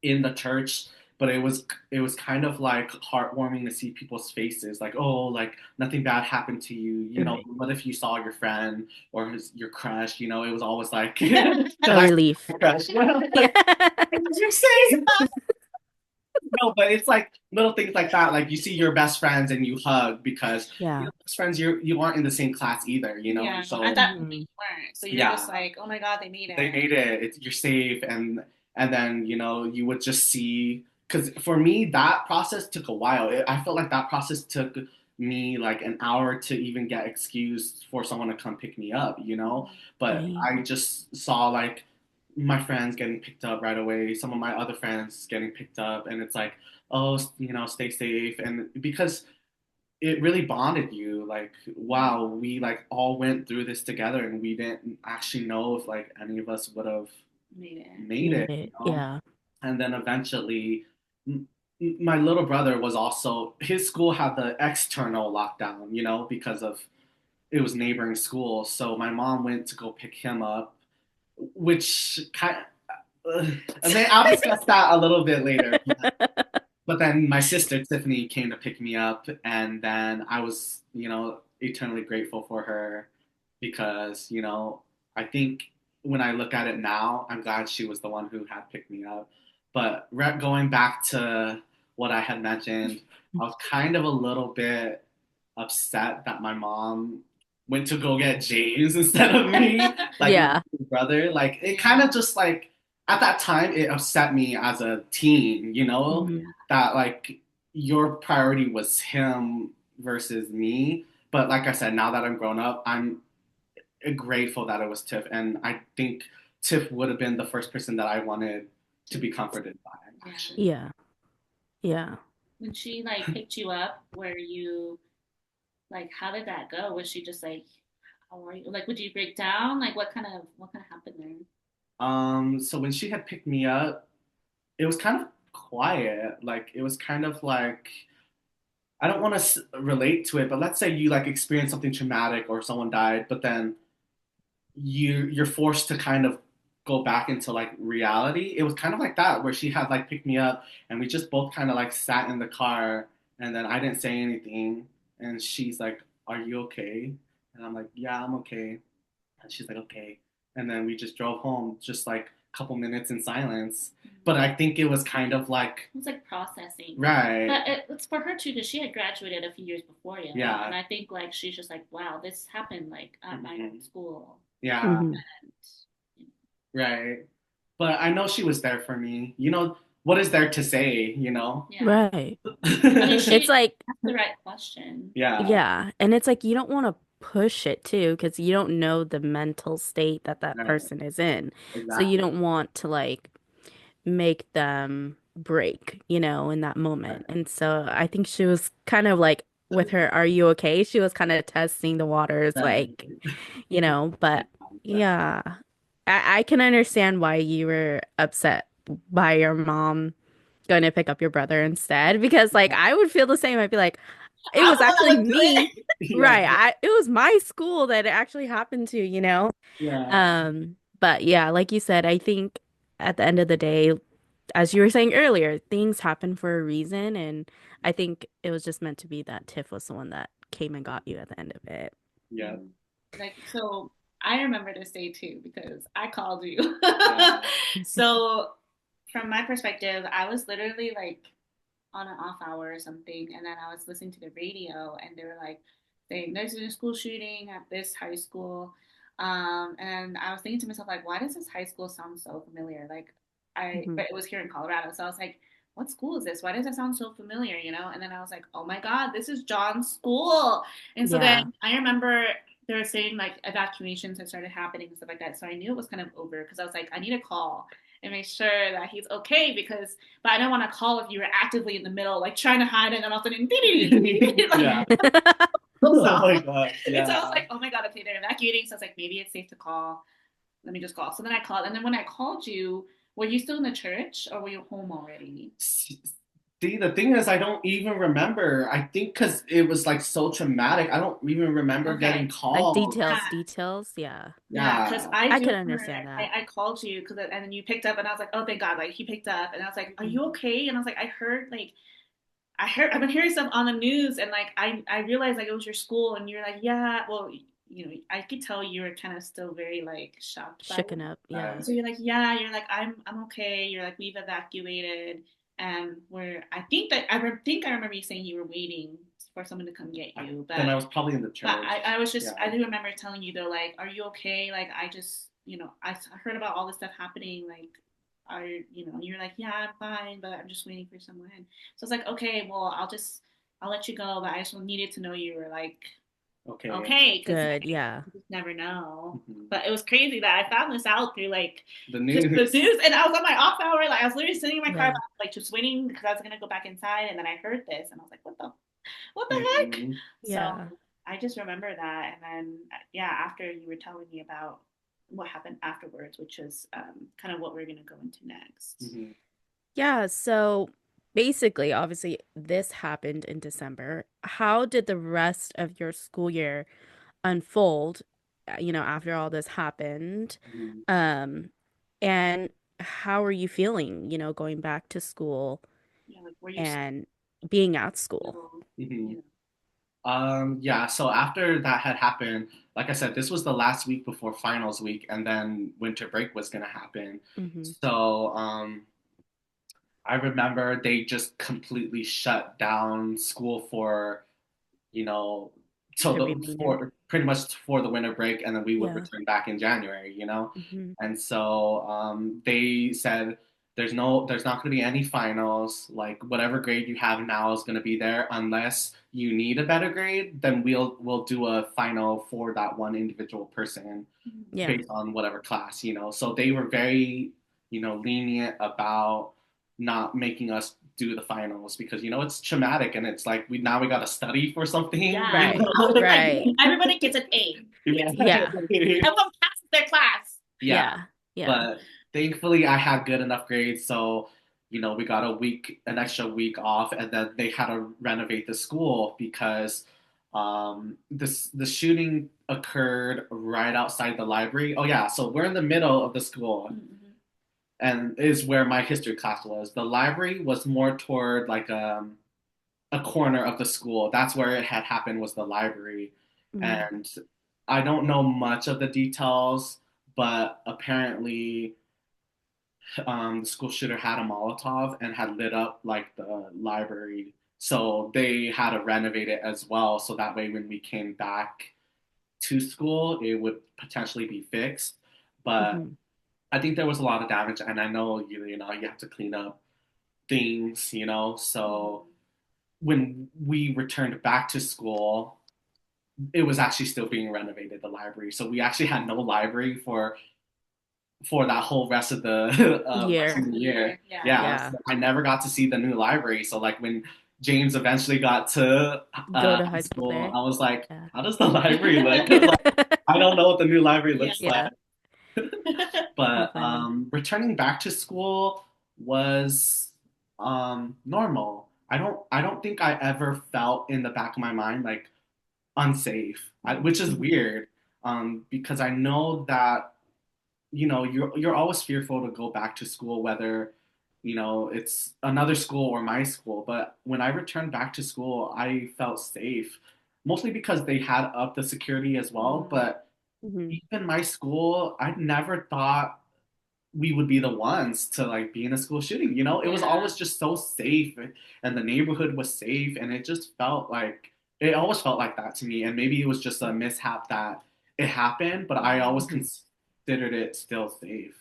in the church, but it was kind of like heartwarming to see people's faces, like, oh, like nothing bad happened to you. Right. What if you saw your friend or your crush? It was always like, A like relief. crush. Yeah. What did you say? No, but it's like little things like that. Like you see your best friends and you hug because Yeah. your best friends you aren't in the same class either, you know? Yeah, at So that point Hmm. you weren't. So you're just yeah, like, oh my God, they made they it. made it. You're safe, and then you would just see. Because for me, that process took a while. I felt like that process took me like an hour to even get excused for someone to come pick me up, you know. But Same. I just saw like my friends getting picked up right away, some of my other friends getting picked up, and it's like, oh, stay safe, and because it really bonded you like wow we like all went through this together and we didn't actually know if like any of us would have Made it. made Made it, you it. know. Yeah. And then eventually my little brother was also his school had the external lockdown, you know, because of it was neighboring schools, so my mom went to go pick him up, which kind of, I mean, I'll discuss that a little bit later. But then my sister Tiffany came to pick me up, and then I was, eternally grateful for her because, I think when I look at it now, I'm glad she was the one who had picked me up. But going back to what I had mentioned, I was kind of a little bit upset that my mom went to go get James instead of me, like my Yeah. brother. Like it kind of just like at that time it upset me as a teen, Hmm. that like your priority was him versus me. But like I said, now that I'm grown up, I'm grateful that it was Tiff, and I think Tiff would have been the first person that I wanted to be comforted by, Yeah. actually. Yeah. Yeah. When she like picked you up, were you like, how did that go? Was she just like, how are you? Like, would you break down? Like, what kind of happened there? So when she had picked me up, it was kind of quiet. Like it was kind of like I don't want to relate to it, but let's say you like experience something traumatic or someone died, but then you're forced to kind of go back into like reality. It was kind of like that where she had like picked me up and we just both kind of like sat in the car and then I didn't say anything and she's like, "Are you okay?" And I'm like, "Yeah, I'm okay." And she's like, "Okay." And then we just drove home just like a couple minutes in silence. But I think it was kind of like It was like processing. right. But it's for her too, because she had graduated a few years before you. And Yeah. I think like she's just like, wow, this happened like at my Mhm. school. Yeah. Hmm. And Right. But I know she was there for me. What is there to say, you know? yeah, Right. I mean, It's she like, asked the right question. Yeah. yeah. And it's like you don't want to push it too, because you don't know the mental state that that Right. person is in. So you Exactly. don't want to like make them break, in that Right. moment. And so I think she was kind of like with her, "Are you okay?" She was kind of testing the waters, Right. like, but Yeah. yeah, I can understand why you were upset by your mom going to pick up your brother instead, because like I would feel the same. I'd be like, it I'm was the one that actually would do me. it. Yeah. Right. It was my school that it actually happened to. Yeah. But yeah, like you said, I think at the end of the day, as you were saying earlier, things happen for a reason, and I think it was just meant to be that Tiff was the one that came and got you at the end of it. Yeah. Like, so I remember this day too because I called you. Yeah. So, from my perspective, I was literally like on an off hour or something, and then I was listening to the radio, and they were like saying there's a school shooting at this high school, and I was thinking to myself like, why does this high school sound so familiar? Like, Hmm. but it was here in Colorado, so I was like, what school is this? Why does it sound so familiar? And then I was like, oh my God, this is John's school. And so then Yeah. I remember they were saying like evacuations had started happening and stuff like that. So I knew it was kind of over because I was like, I need a call and make sure that he's okay because but I don't want to call if you were actively in the middle, like trying to hide it, and all of a sudden, Yeah. like, goes Oh my off. God. And so I was Yeah. like, oh my God, okay, they're evacuating. So I was like, maybe it's safe to call. Let me just call. So then I called. And then when I called you, were you still in the church or were you home already? See, the thing is, I don't even remember. I think because it was like so traumatic, I don't even remember Okay. getting Like called. Yeah. details. Yeah. Yeah, because Yeah. I I do could remember understand that. I called you because and then you picked up and I was like, oh thank God, like he picked up and I was like, are Mhm. you okay? And I was like, I heard I've been hearing stuff on the news and like I realized like it was your school and you're like, yeah, well, I could tell you were kind of still very like shocked by it. Shooken up. Right. Yeah. So you're like, yeah, you're like, I'm okay. You're like, we've evacuated. and where think I remember you saying you were waiting for someone to come get you, Then I was probably in the but church. I was just Yeah. I do remember telling you though, like, are you okay? Like, I just I heard about all this stuff happening. Like, are you're like, yeah, I'm fine, but I'm just waiting for someone. So it's like, okay, well, I'll let you go, but I just needed to know you were like Okay. okay, because Good. Yeah. you just never know. Mhm. But it was crazy that I found this out through like The just the news. news, and I was on my off hour, like I was literally sitting in my car, Yeah. like just waiting because I was gonna go back inside, and then I heard this, and I was like, what the heck? Mhm. So Yeah. I just remember that, and then yeah, after you were telling me about what happened afterwards, which is kind of what we're gonna go into next. Mhm. Yeah. So basically, obviously, this happened in December. How did the rest of your school year unfold, after all this happened? Mhm. Um, and how are you feeling, going back to school Yeah, like were you and being at school? still, Mhm. you know, Yeah, so after that had happened, like I said, this was the last week before finals week, and then winter break was gonna happen. Hmm. So, I remember they just completely shut down school for, you know, so The the remainder. for pretty much for the winter break, and then we would Yeah. return back in January. Hmm. And so they said there's not going to be any finals. Like whatever grade you have now is going to be there unless you need a better grade. Then we'll do a final for that one individual person Yeah. based on whatever class. So they were very lenient about not making us do the finals because it's traumatic and it's like we got to study for something. yeah. Right. I was like, Right. everybody gets an A. Yeah. Yeah. Everyone passes their class. Yeah, Yeah. Yeah. but thankfully I had good enough grades, so we got an extra week off, and then they had to renovate the school because the shooting occurred right outside the library. Oh yeah, so we're in the middle of the school, Mm-hmm. and is where my history class was. The library was more toward like a corner of the school. That's where it had happened was the library. Hmm. And I don't know much of the details, but apparently the school shooter had a Molotov and had lit up like the library. So they had to renovate it as well. So that way when we came back to school, it would potentially be fixed. But Hmm. I think there was a lot of damage, and I know you have to clean up things. So when we returned back to school, it was actually still being renovated, the library. So we actually had no library for that whole rest of the Rest Year. of freshman the year. year. Yeah. Yeah, Yeah. so I never got to see the new library. So like when James eventually got to Go to high high school school, there. I was like, Yeah. how does the library look? 'Cause, like, I don't know what the new library Yeah. looks like. Yeah. So But funny. returning back to school was normal. I don't think I ever felt in the back of my mind like unsafe, which is Hmm. weird because I know that you're always fearful to go back to school, whether it's another school or my school. But when I returned back to school, I felt safe, mostly because they had up the security as well. Mm. But Hmm. even my school, I never thought we would be the ones to like be in a school shooting. It was Yeah. always just so safe, and the neighborhood was safe, and it always felt like that to me. And maybe it was just a mishap that it happened, but I always Hmm. considered it still safe.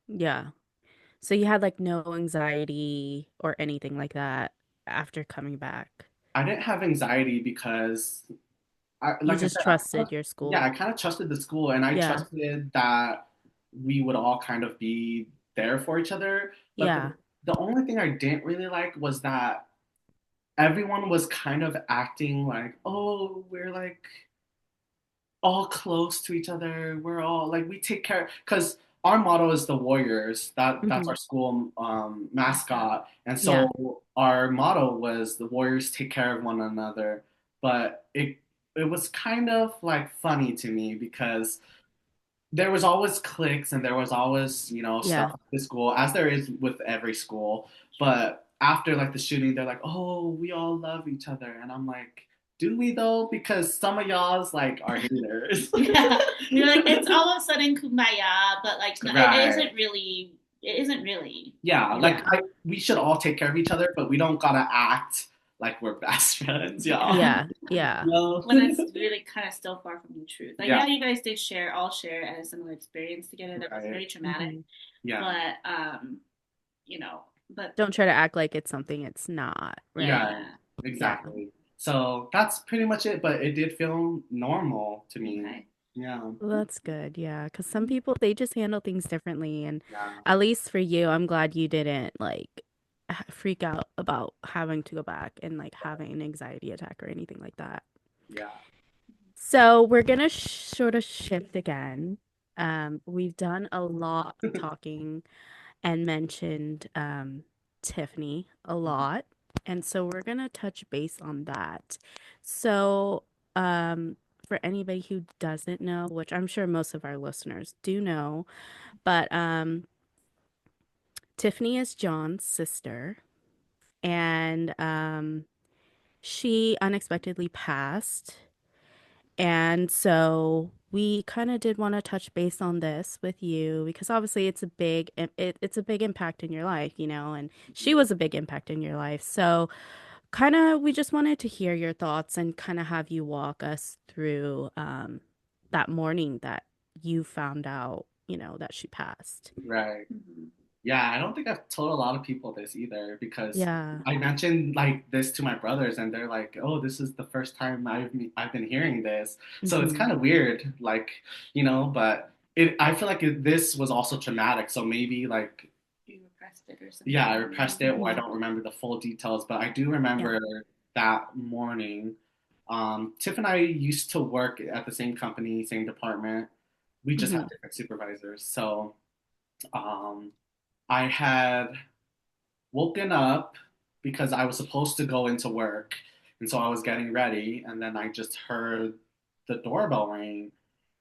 Yeah. So you had like no anxiety or anything like that after coming back. I didn't have anxiety because You like I just said, trusted your yeah, school. I kind of trusted the school, and I Yeah. trusted that we would all kind of be there for each other. But Yeah. the only thing I didn't really like was that everyone was kind of acting like, oh, we're like all close to each other. We're all like we take care because our motto is the Warriors. That's Hmm. our school Mascot. mascot, and Yeah. so our motto was the Warriors take care of one another. But it was kind of like funny to me because there was always cliques and there was always stuff Yeah. at the school as there is with every school, but after like the shooting they're like, oh, we all love each other, and I'm like, do we though? Because some of y'all's like are haters. Yeah. You're like, it's all of a sudden kumbaya, but like, it Right. isn't really it isn't really. Yeah, You like know. Yeah. we should all take care of each other, but we don't gotta act like we're best friends, Yeah. y'all. Yeah. Yeah. No. When that's really kind of still far from the truth. Like, Yeah, yeah, you guys did share a similar experience together that was right. very traumatic, Hmm. Yeah, but you know, but Don't try to act like it's something it's not, right? yeah, yeah. Yeah. exactly. So that's pretty much it, but it did feel normal to me. Okay. Yeah, Well, that's good. Yeah. Because some people, they just handle things differently. And yeah, at least for you, I'm glad you didn't like freak out about having to go back and like having an anxiety attack or anything like that. yeah. So we're gonna sort of shift again. We've done a lot of talking and mentioned Tiffany a lot. And so we're gonna touch base on that. So, for anybody who doesn't know, which I'm sure most of our listeners do know, but Tiffany is John's sister, and she unexpectedly passed. And so we kind of did want to touch base on this with you because obviously it's a big impact in your life, you know, and she was a big impact in your life. So kind of we just wanted to hear your thoughts and kind of have you walk us through that morning that you found out, you know, that she passed. Right. Mm-hmm. Yeah, I don't think I've told a lot of people this either because Yeah. I mentioned like this to my brothers and they're like, "Oh, this is the first time I've been hearing this." So it's Hmm. kind of weird, like, but I feel like this was also traumatic. So maybe like You repressed it or yeah, I something. repressed it or I Hmm. don't remember the full details, but I do Yeah. remember that morning. Tiff and I used to work at the same company, same department. We just had Hmm. different supervisors. So um, I had woken up because I was supposed to go into work. And so I was getting ready, and then I just heard the doorbell ring.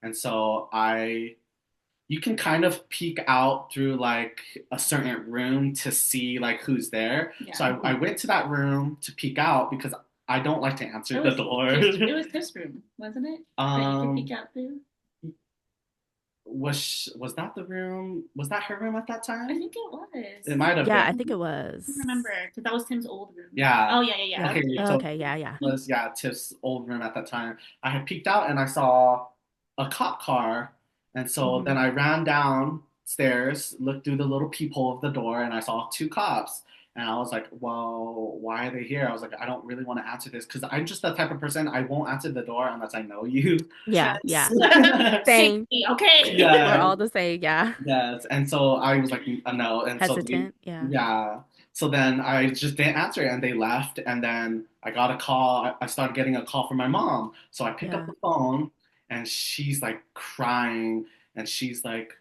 And so you can kind of peek out through like a certain room to see like who's there. So Yeah. I Hmm. went to that room to peek out because I don't like to answer the door. It was this room, wasn't it? That you could peek um, out through. was that the room? Was that her room at that I time? think it It was. might have Yeah, been. I think I it was. remember because that was Tim's old room. Yeah. Oh yeah. Yeah. Okay, Yeah. so Okay. Yeah. Yeah. was yeah Tiff's old room at that time. I had peeked out and I saw a cop car, and so Hmm. then I ran downstairs, looked through the little peephole of the door, and I saw two cops. And I was like, "Well, why are they here?" I was like, "I don't really want to answer this because I'm just the type of person I won't answer the door unless I know you." Yeah. Yes. Yeah. Same. Safety, okay. We're Yeah. all the same. Yeah. Yes, and so I was like, no, and so Hesitant. Yeah. yeah, so then I just didn't answer it, and they left, and then I got a call. I started getting a call from my mom, so I pick up Yeah. the phone, and she's like crying, and she's like,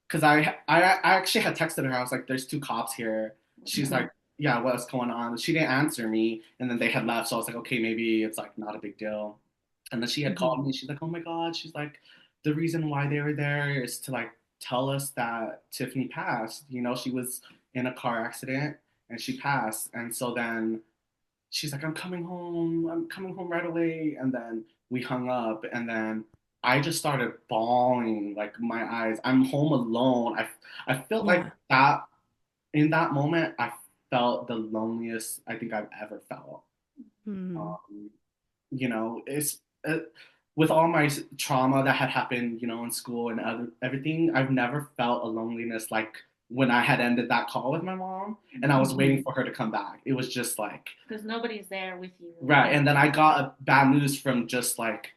because I actually had texted her. I was like, "There's two cops here." She's Hmm. like, "Yeah, what's going on?" She didn't answer me, and then they had left. So I was like, "Okay, maybe it's like not a big deal." And then she had Hmm. called me. She's like, "Oh my God!" She's like, "The reason why they were there is to like tell us that Tiffany passed. She was in a car accident and she passed." And so then she's like, "I'm coming home. I'm coming home right away." And then we hung up, and then I just started bawling like my eyes. I'm home alone. I felt like Yeah. that in that moment. I felt the loneliest I think I've ever felt. Hmm. Um, it's with all my trauma that had happened, in school and everything. I've never felt a loneliness like when I had ended that call with my mom and I was waiting Hmm. for her to come back. It was just like Because nobody's there with you. right, and then I got a bad news from just like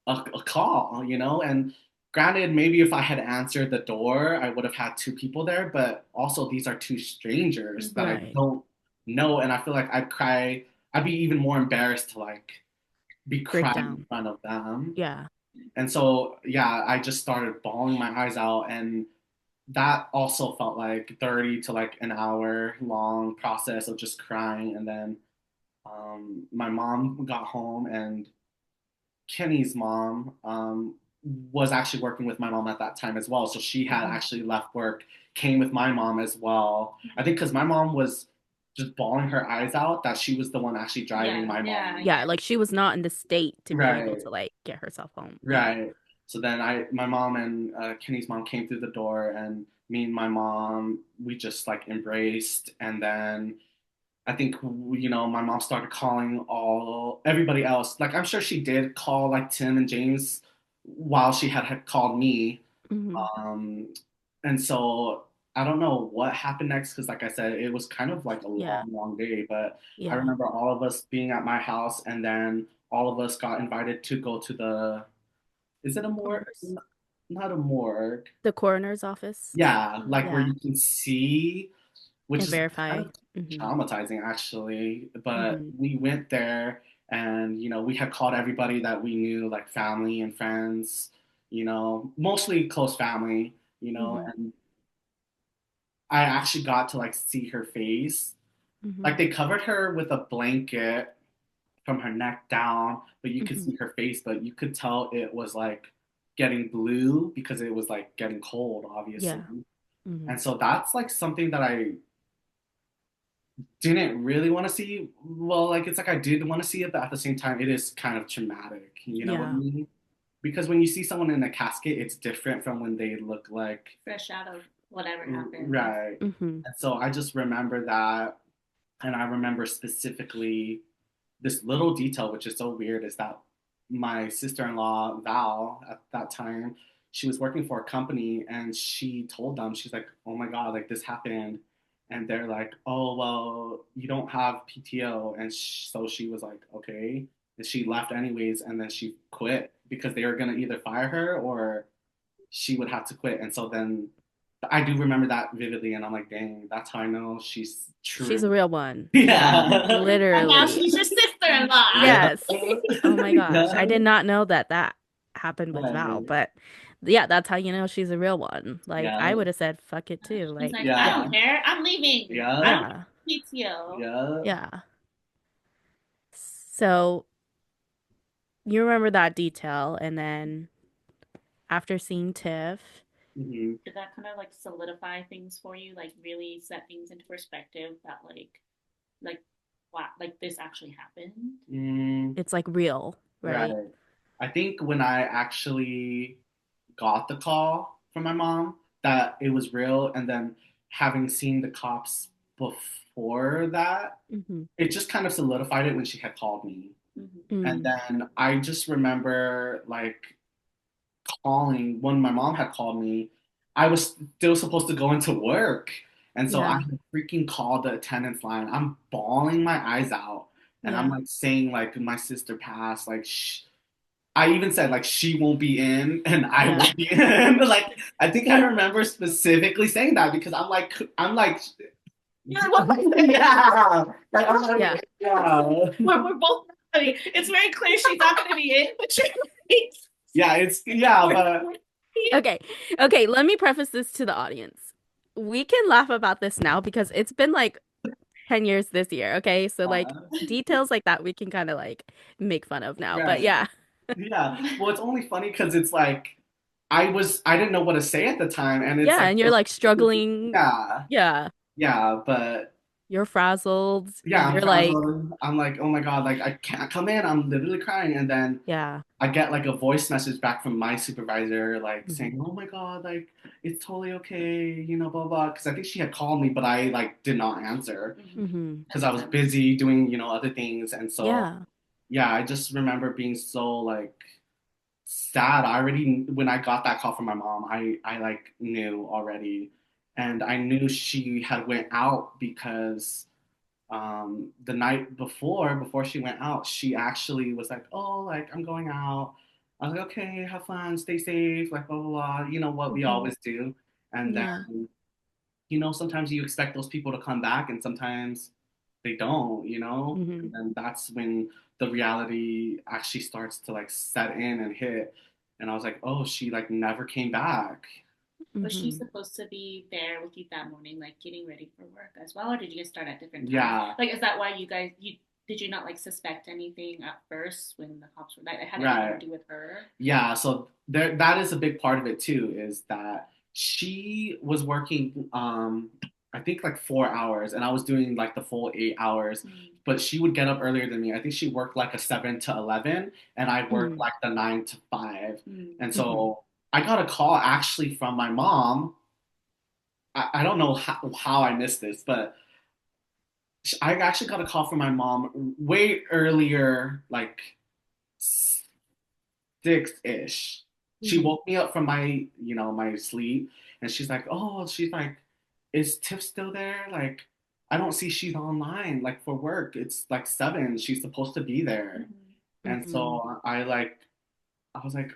a call, and granted, maybe if I had answered the door, I would have had two people there, but also these are two strangers that I Right. don't know, and I feel like I'd cry. I'd be even more embarrassed to like be crying in Breakdown. front of them. Yeah. And so, yeah, I just started bawling my eyes out. And that also felt like 30 to like an hour long process of just crying. And then my mom got home, and Kenny's mom was actually working with my mom at that time as well. So she had Hmm. actually left work, came with my mom as well. I think because my mom was just bawling her eyes out that she was the one actually driving Yeah, my yeah, mom. Yeah. yeah. Like she was not in the state to be able Right. to like get herself home. Yeah. Right. So then my mom and Kenny's mom came through the door, and me and my mom, we just like embraced, and then I think my mom started calling all everybody else. Like I'm sure she did call like Tim and James while she had called me. Hmm. Um, and so I don't know what happened next because, like I said, it was kind of like a Yeah. long, long day. But I Yeah. remember all of us being at my house, and then all of us got invited to go to is it a morgue? Coroner's. Not a morgue. The coroner's office. Yeah, like where Yeah. you can see, which And is verify. kind of Hmm. traumatizing actually. But Hmm. we went there and, we had called everybody that we knew, like family and friends, mostly close family, Hmm. and I actually got to like see her face. Hmm. Like they covered her with a blanket from her neck down, but you could Hmm. see her face, but you could tell it was like getting blue because it was like getting cold, obviously. Yeah. Hmm. And so that's like something that I didn't really want to see. Well, like it's like I did want to see it, but at the same time, it is kind of traumatic. You know what I Yeah. mean? Because when you see someone in a casket, it's different from when they look like Fresh out of whatever happened. right. Hmm. And so I just remember that, and I remember specifically this little detail, which is so weird, is that my sister-in-law Val at that time, she was working for a company, and she told them, she's like, "Oh my God, like this happened," and they're like, "Oh well, you don't have PTO," and so she was like, "Okay," and she left anyways, and then she quit because they were gonna either fire her or she would have to quit, and so then. I do remember that vividly, and I'm like, dang, that's how I know she's She's true. a real one. Yeah. Yeah. And now Literally. she's your sister-in-law. Yeah. Yes. Oh my gosh. I Yeah. did not know that that happened with Val, Right. but yeah, that's how you know she's a real one. Like I Yeah. would have said fuck it too. She's Like, like, I Yeah. don't yeah. care. I'm leaving. I Yeah. don't Yeah. need PTO. Yeah. Yeah. So you remember that detail and then after seeing Tiff, Hmm. Did that kind of like solidify things for you? Like really set things into perspective that like, wow, like this actually happened? Mm, it's like real, right? right. I think when I actually got the call from my mom that it was real, and then having seen the cops before that, Hmm. it just kind of solidified it when she had called me. Mm-hmm. And Mm. then I just remember like calling when my mom had called me. I was still supposed to go into work. And so I Yeah. had freaking called the attendance line. I'm bawling my eyes out. And I'm Yeah. like saying like my sister passed. Like I even said like she won't be in and I Yeah. won't be in. Like I think I remember specifically saying that because I'm like You're like, what? yeah. Like I'm Yeah. like yeah. We're both. I mean, it's very clear she's not going to be in, but you're like, Yeah, it's yeah, but we're Okay. Okay, let me preface this to the audience. We can laugh about this now because it's been like 10 years this year, okay? So like details like that we can kind of like make fun of now. But right. yeah. Yeah. Well, it's only funny because it's like I didn't know what to say at the time, and it's Yeah, like and you're like struggling. yeah, Yeah. yeah, but You're frazzled. yeah, I'm You're like, frazzled. I'm like, oh my God, like I can't come in. I'm literally crying, and then yeah. I get like a voice message back from my supervisor, like Hmm. saying, oh my God, like it's totally okay, blah blah. Because I think she had called me, but I like did not answer Hmm. because That I makes was sense. busy doing other things, and so Yeah. yeah, I just remember being so like sad. I already when I got that call from my mom, I like knew already, and I knew she had went out because the night before she went out, she actually was like, "Oh, like I'm going out." I was like, "Okay, have fun, stay safe," like blah blah blah. You know what we Hmm. always do, and Yeah. then sometimes you expect those people to come back and sometimes they don't, and Hmm. then that's when the reality actually starts to like set in and hit. And I was like, oh, she like never came back. Was she Hmm. supposed to be there with you that morning, like getting ready for work as well, or did you guys start at different times? Yeah, Like, is that why you did you not like suspect anything at first when the cops were like, it had anything to right. do with her? Yeah, so there that is a big part of it too, is that she was working I think like 4 hours and I was doing like the full 8 hours, Mm. but she would get up earlier than me. I think she worked like a 7 to 11 and I worked Hmm. like the 9 to 5. Mm. And Hmm. so I got a call actually from my mom I don't know how I missed this, but I actually got a call from my mom way earlier, like 6-ish. She Hmm. woke me up from my, my sleep, and she's like, is Tiff still there? Like, I don't see she's online, like for work. It's like 7. She's supposed to be there. Mm-hmm. And Hmm. so I was like,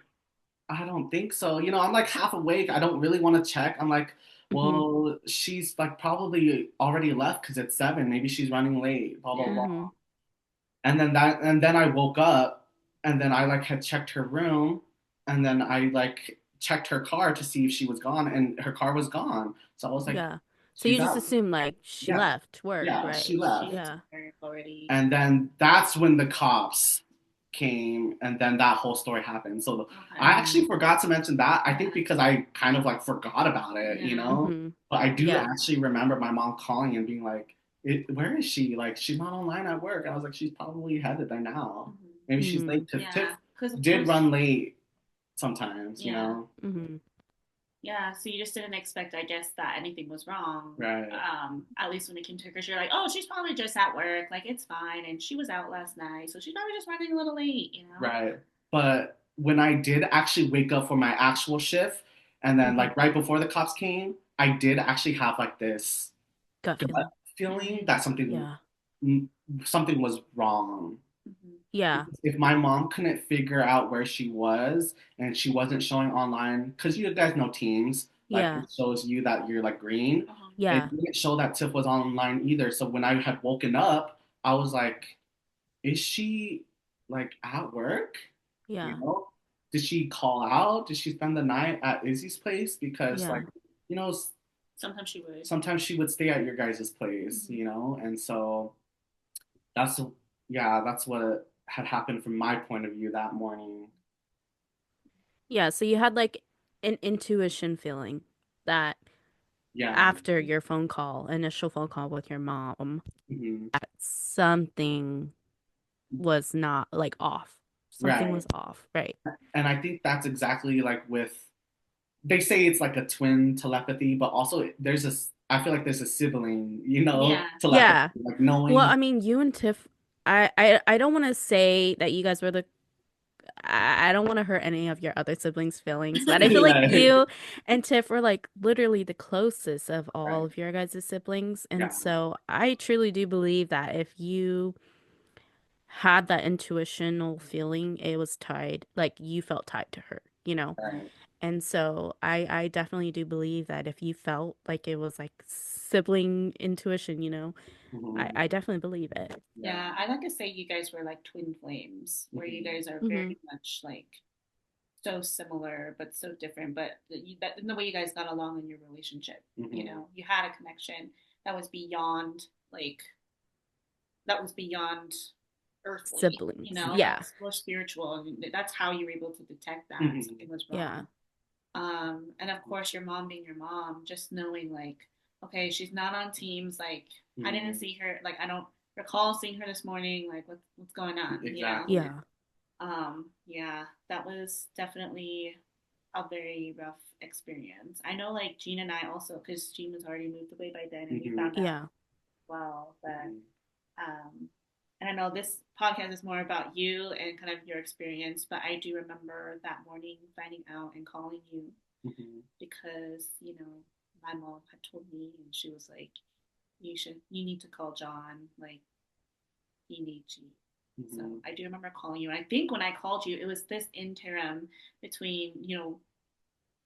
I don't think so. I'm like half awake. I don't really want to check. I'm like, Hmm. well, she's like probably already left because it's 7. Maybe she's running late, blah, blah, Yeah. blah. Hmm. And then I woke up, and then I like had checked her room, and then I like checked her car to see if she was gone, and her car was gone. So I was like, Yeah. So she's you just out. assume like she Yeah, left work, yeah, right? she She left. was Yeah. tired already. And then that's when the cops came, and then that whole story happened. So I Okay. Hmm. actually forgot to mention that. I think Yeah. because I kind of like forgot about it, Yeah. Hmm. But I do Yeah. actually remember my mom calling and being like, "Where is she? Like, she's not online at work." And I was like, "She's probably headed there now. Mm-hmm. Maybe she's Hmm. late." Tiff Yeah. Because of did course. run late sometimes, Yeah. Hmm. Yeah. So you just didn't expect, I guess, that anything was wrong. Right. At least when it came to her, 'cause you're like, oh, she's probably just at work. Like it's fine, and she was out last night, so she's probably just running a little late. You know. Right. But when I did actually wake up for my actual shift, and then Hmm. like right before the cops came, I did actually have like this Gut gut feeling. feeling that Yeah. something was wrong. Mm-hmm. Yeah. If my mom couldn't figure out where she was and she wasn't showing online, because you guys know Teams, like Yeah. it shows you that you're like green. Uh-huh. It Yeah. didn't show that Tiff was online either. So when I had woken up, I was like, is she like at work? You Yeah. know, did she call out? Did she spend the night at Izzy's place? Because like, Yeah. you know, Sometimes she would. sometimes she would stay at your guys' place, Mm-hmm. and so that's yeah, that's what had happened from my point of view that morning. Yeah. So you had like an intuition feeling that Yeah. after your phone call, initial phone call with your mom, Hmm. something was not like off. Something Right. was off, right? And I think that's exactly like with they say it's like a twin telepathy, but also I feel like there's a sibling, Yeah. telepathy, Yeah. like Well, knowing. I mean, you and Tiff, I don't want to say that you guys were the I don't want to hurt any of your other siblings' feelings, but I feel like Right. you and Tiff were like literally the closest of all Right. of your guys' siblings. And Yeah. so I truly do believe that if you had that intuitional feeling, it was tied, like you felt tied to her, you know? Right. And so I definitely do believe that if you felt like it was like sibling intuition, Hmm. I definitely believe it. Yeah. Yeah. I like to say you guys were like twin flames, where you Hmm. guys are Hmm. very much like so similar but so different. But that in the way you guys got along in your relationship, Hmm. you had a connection that was beyond like that was beyond earthly. Siblings. That Yeah. was more spiritual, and that's how you were able to detect that Hmm. something was Yeah. wrong. And of course, your mom being your mom, just knowing like, okay, she's not on Teams. Like, I didn't Hmm. see her. Like, I don't recall seeing her this morning. Like, what's going on? Exactly. Yeah. Yeah, that was definitely a very rough experience. I know, like Jean and I also, because Jean was already moved away by then, and we Hmm. found out Yeah. well that, Hmm. um, and I know this podcast is more about you and kind of your experience, but I do remember that morning finding out and calling you Hmm. because my mom had told me, and she was like, you need to call John, like he needs you. So Hmm. I do remember calling you. And I think when I called you, it was this interim between,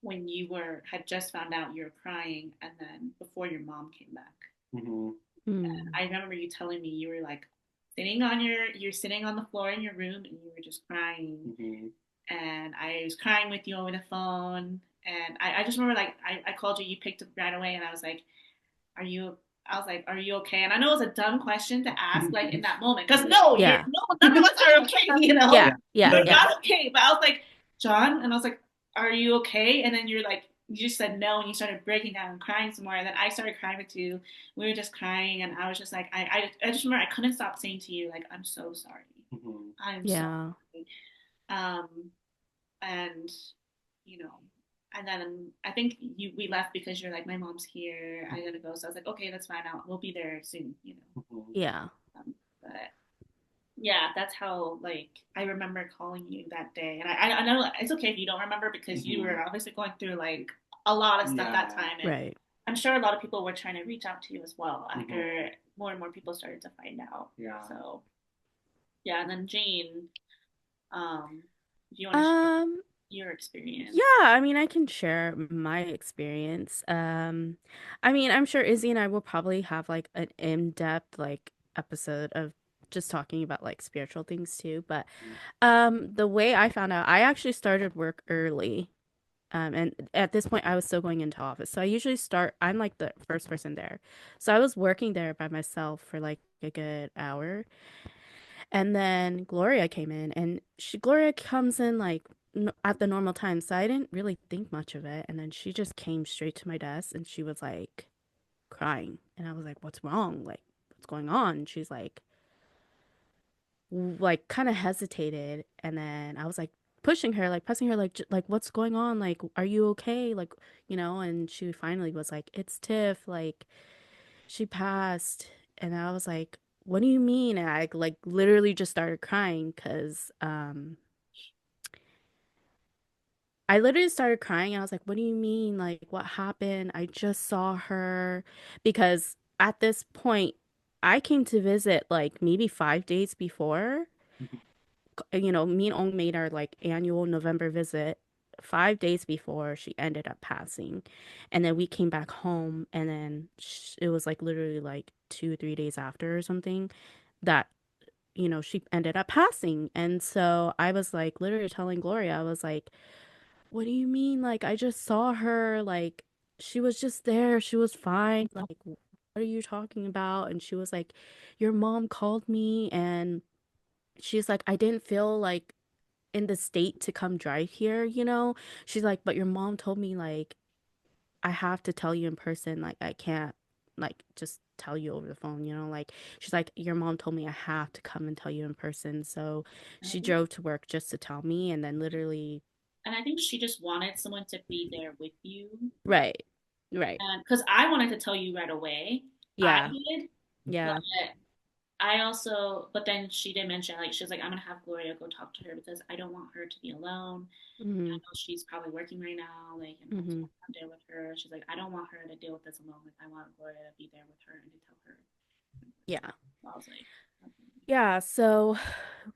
when you were had just found out you were crying and then before your mom came back. Hmm. And Mm. I remember you telling me you were like you're sitting on the floor in your room and you were just crying. Hmm. And I was crying with you over the phone. And I just remember like I called you, you picked up right away, and I was like, are you I was like, "Are you okay?" And I know it was a dumb question to ask, like in that moment, because Yeah. no, none of us are okay, Yeah. Yeah. You're Yeah. not okay. But I was like, John, and I was like, "Are you okay?" And then you're like, you just said no, and you started breaking down and crying some more. And then I started crying with you. We were just crying, and I was just like, I just remember I couldn't stop saying to you, like, I'm so sorry. Hmm. I'm so Yeah. sorry. Um, and you know and then I think we left because you're like, my mom's here, I gotta go. So I was like, okay, that's fine. We'll be there soon, you know. Mhm. Yeah. But yeah, that's how like I remember calling you that day, and I know it's okay if you don't remember because you Mhm. were obviously going through like a lot of stuff that Yeah. time, and Right. I'm sure a lot of people were trying to reach out to you as well Mhm. after more and more people started to find out. Yeah. So yeah, and then Jane, do you want to share Um, your yeah, experience? I mean, I can share my experience. I mean, I'm sure Izzy and I will probably have like an in-depth like episode of just talking about like spiritual things too. But the way I found out, I actually started work early. And at this point I was still going into office. So I usually I'm like the first person there. So I was working there by myself for like a good hour. And then Gloria came in and Gloria comes in like at the normal time. So I didn't really think much of it. And then she just came straight to my desk and she was like crying. And I was like, "What's wrong? Like, what's going on?" And she's like kind of hesitated. And then I was like pushing her, like pressing her, like, like, "What's going on? Like, are you okay?" Like, and she finally was like, "It's Tiff. Like, she passed." And I was like, "What do you mean?" And I like literally just started crying because I literally started crying. I was like, "What do you mean? Like, what happened? I just saw her." Because at this point, I came to visit like maybe 5 days before. Mhm. Me and Ong made our like annual November visit 5 days before she ended up passing. And then we came back home, and then it was like literally like 2, 3 days after or something that, she ended up passing. And so I was like literally telling Gloria, I was like, "What do you mean? Like, I just saw her. Like, she was just there. She was fine. Like, what are you talking about?" And she was like, "Your mom called me and she's like, I didn't feel like in the state to come drive here, you know?" She's like, "But your mom told me like I have to tell you in person, like I can't like just tell you over the phone, you know?" Like she's like, "Your mom told me I have to come and tell you in person." So And I she think drove to work just to tell me and then literally she just wanted someone to be there with you, right. Right. and because I wanted to tell you right away, I Yeah. did, but Yeah. I also, but then she did mention like she was like, I'm gonna have Gloria go talk to her because I don't want her to be alone. I Mhm. know she's probably working right now, like, and also Mhm. I'm there with her. She's like, I don't want her to deal with this alone. Like, I want Gloria to be there with her and to tell her. Yeah. So I was like, okay. Yeah, so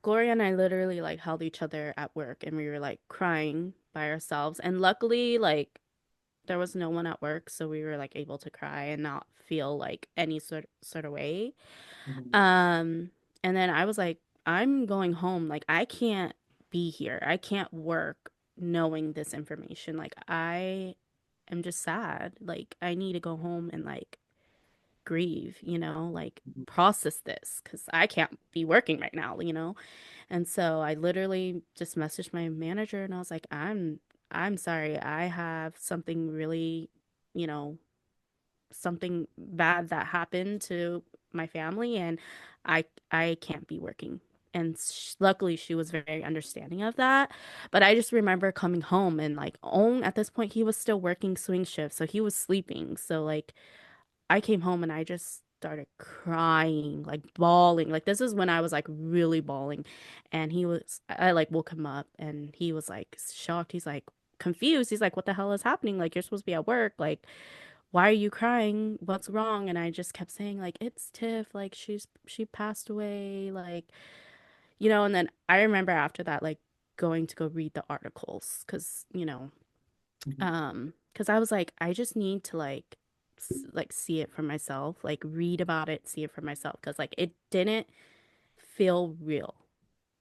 Gloria and I literally like held each other at work and we were like crying by ourselves. And luckily, like there was no one at work, so we were like able to cry and not feel like any sort of way. Mhm. Um, and then I was like, "I'm going home. Like I can't be here. I can't work knowing this information. Like I am just sad. Like I need to go home and like grieve, like Mhm. process this because I can't be working right now, you know?" And so I literally just messaged my manager and I was like, I'm sorry. I have something really, you know, something bad that happened to my family and I can't be working." And luckily she was very understanding of that. But I just remember coming home and like Own at this point he was still working swing shifts, so he was sleeping. So like I came home and I just started crying, like bawling. Like this is when I was like really bawling. And I like woke him up and he was like shocked. He's like confused. He's like, "What the hell is happening? Like you're supposed to be at work. Like why are you crying? What's wrong?" And I just kept saying like, "It's Tiff. Like she passed away." Like, and then I remember after that, like going to go read the articles Mhm. because I was like, I just need to like like see it for myself, like read about it, see it for myself, because like it didn't feel real.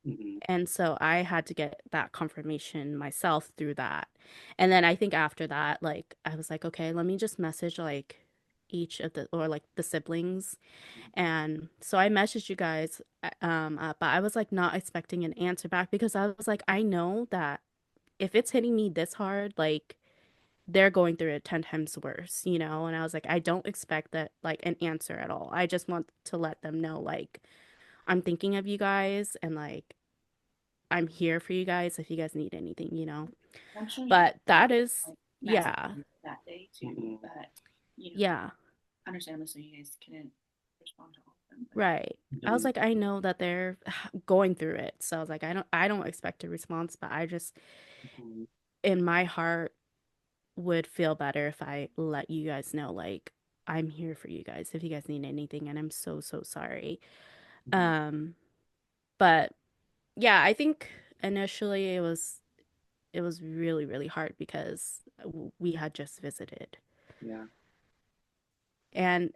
Mhm. And so I had to get that confirmation myself through that. And then I think after that, like I was like, okay, let me just message like each of the or like the siblings. And so I messaged you guys, but I was like not expecting an answer back because I was like, I know that if it's hitting me this hard, like they're going through it 10 times worse, you know? And I was like, I don't expect that, like, an answer at all. I just want to let them know, like, I'm thinking of you guys and, like, I'm here for you guys if you guys need anything, you know? I'm sure he But felt that is, like. massive Yeah. that day too. Mhm. But you know, Yeah. understandably, so you guys couldn't respond to all of them. But Right. I was Mhm. like, I know that they're going through it. So I was like, I don't expect a response, but I just Mhm. in my heart would feel better if I let you guys know like I'm here for you guys if you guys need anything and I'm so so sorry. Mhm. Um but yeah, I think initially it was really really hard because we had just visited. Yeah. And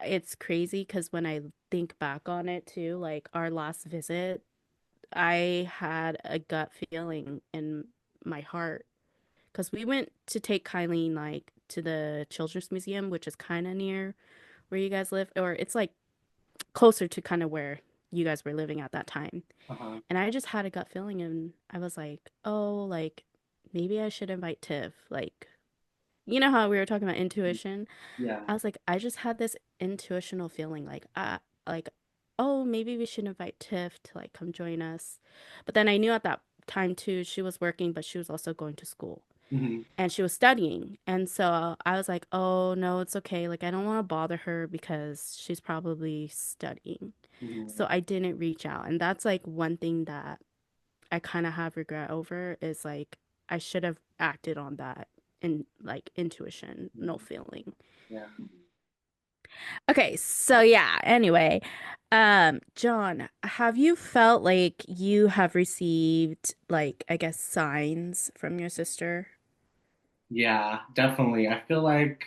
it's crazy because when I think back on it too, like our last visit, I had a gut feeling in my heart because we went to take Kylie like to the Children's Museum, which is kind of near where you guys live, or it's like closer to kind of where you guys were living at that time. Uh-huh. And I just had a gut feeling, and I was like, oh, like maybe I should invite Tiff. Like, you know how we were talking about intuition? Yeah. I was like, I just had this intuitional feeling like, oh, maybe we should invite Tiff to like come join us. But then I knew at that time too, she was working, but she was also going to school Mhm. and she was studying. And so I was like, oh, no, it's okay. Like, I don't want to bother her because she's probably studying. Mhm. So I didn't reach out. And that's like one thing that I kind of have regret over is like, I should have acted on that in like intuition, no Mhm. feeling. Yeah. Okay, so yeah, anyway, John, have you felt like you have received like I guess signs from your sister? Yeah, definitely. I feel like,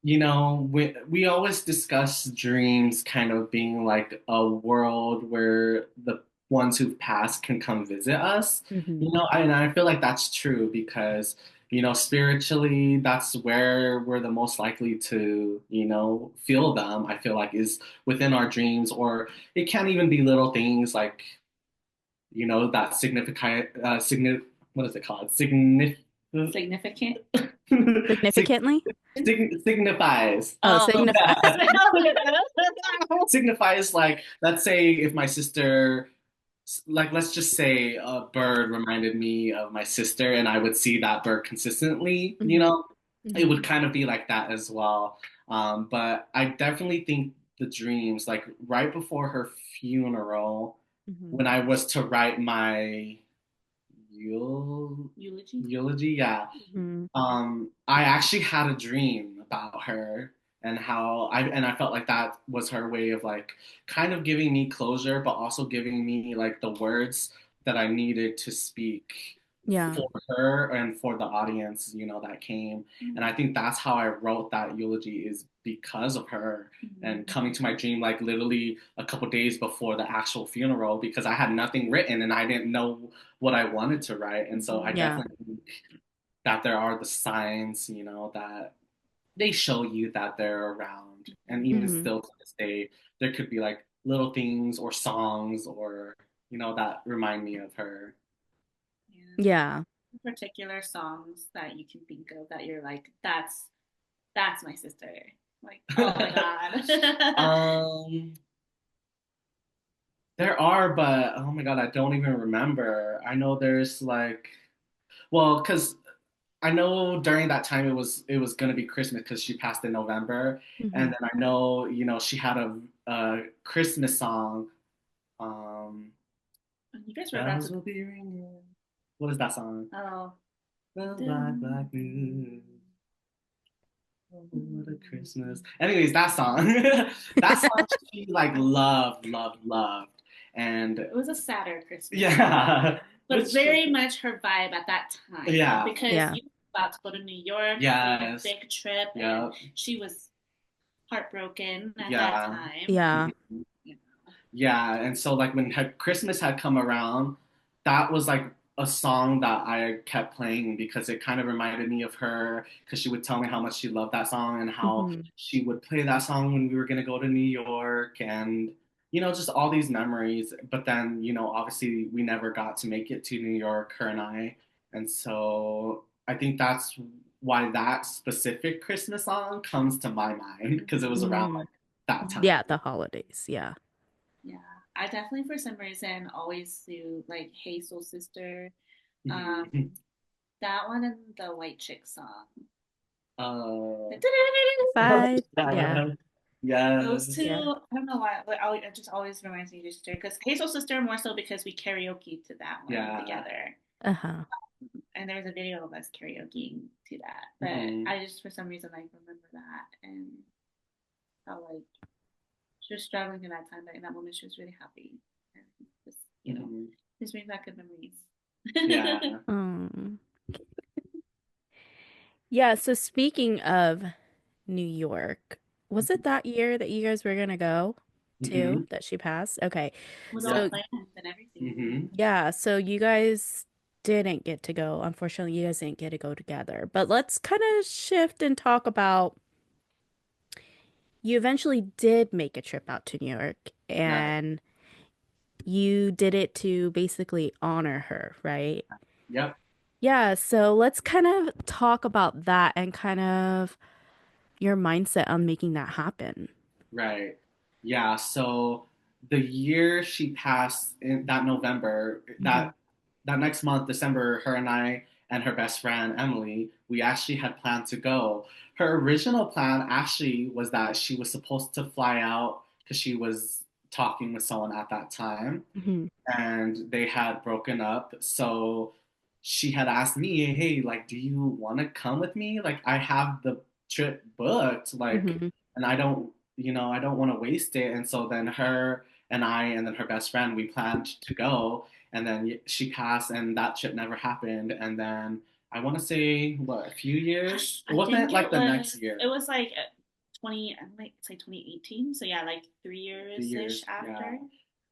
we always discuss dreams kind of being like a world where the ones who've passed can come visit us. Hmm. And I feel like that's true because, spiritually, that's where we're the most likely to, feel them, I feel like is within our dreams, or it can even be little things like, that what is it called? significant. Significantly? Signifies. Oh, Oh, signify. Signifies, like, let's say if my sister, like, let's just say a bird reminded me of my sister and I would see that bird consistently, Hmm. it Hmm. would kind of be like that as well. But I definitely think the dreams, like right before her funeral, Hmm. when I was to write my Eulogy. eulogy, yeah, Hmm. I actually had a dream about her and how I felt like that was her way of like kind of giving me closure, but also giving me like the words that I needed to speak Yeah. for her and for the audience, that came. And I think that's how I wrote that eulogy is because of her and coming to my dream like literally a couple days before the actual funeral because I had nothing written and I didn't know what I wanted to write. And so I Yeah. definitely think that there are the signs, that they show you that they're around. And even Hmm. still to this day, there could be like little things or songs or, that remind me of her. Yeah. Yeah. Particular songs that you can think of that you're like, that's my sister. Like, oh my god. um, there are, but oh my God, I don't even remember. I know there's like, well, because I know during that time it was gonna be Christmas because she passed in November, and Hmm. then I know she had a Christmas song. Um, You guys were about Bells to. will be ringing. What is that song? Oh. The black black moon. Oh, what a Christmas. Anyways, that song, that song she like loved, loved, loved, and It was a sadder Christmas song, yeah, but which very much her vibe at that time yeah, because Yeah. you were about to go to New York for your yes, big trip, and yeah, she was heartbroken at that yeah. time. Yeah. And you know, Yeah, and so like when Christmas had come around, that was like a song that I kept playing because it kind of reminded me of her because she would tell me how much she loved that song and how Hmm. she would play that song when we were gonna go to New York and just all these memories. But then, obviously we never got to make it to New York, her and I. And so I think that's why that specific Christmas song comes to my mind because it was around Hmm. like that time. Yeah, the holidays. Yeah. yeah, I definitely for some reason always do like Hey Soul Sister. Um, Mhm. That one and the White Chick song. Uh, Bye. Yeah. yeah, Those two, Yeah. I don't know why, but it just always reminds me of your sister. Because Hazel's sister more so because we karaoke to that one yeah. together, Uh-huh. and there's a video of us karaokeing to that. But Hmm. I just for some reason like remember that and how like she was struggling in that time, but in that moment she was really happy and just Hmm. just brings back good memories. Yeah. Um, yeah, so speaking of New York, was it that year that you guys were gonna go to Hmm. that she passed? Okay. Was all Yeah. So planned and everything. Hmm. yeah, so you guys didn't get to go. Unfortunately, you guys didn't get to go together. But let's kind of shift and talk about you eventually did make a trip out to New York Right. and you did it to basically honor her, right? Yep. Yeah, so let's kind of talk about that and kind of your mindset on making that happen. Right. Yeah. So the year she passed in that November, Hmm. that next month, December, her and I and her best friend Emily, we actually had planned to go. Her original plan actually was that she was supposed to fly out because she was talking with someone at that time Hmm. and they had broken up. So she had asked me, "Hey, like, do you want to come with me? Like, I have the trip booked, like, Hmm. and I don't, I don't want to waste it." And so then her and I, and then her best friend, we planned to go, and then she passed, and that trip never happened. And then I want to say, what, a few years? It I wasn't think like the next it year, was like 20, I might say 2018. So yeah, like 3 few years ish years, yeah. after.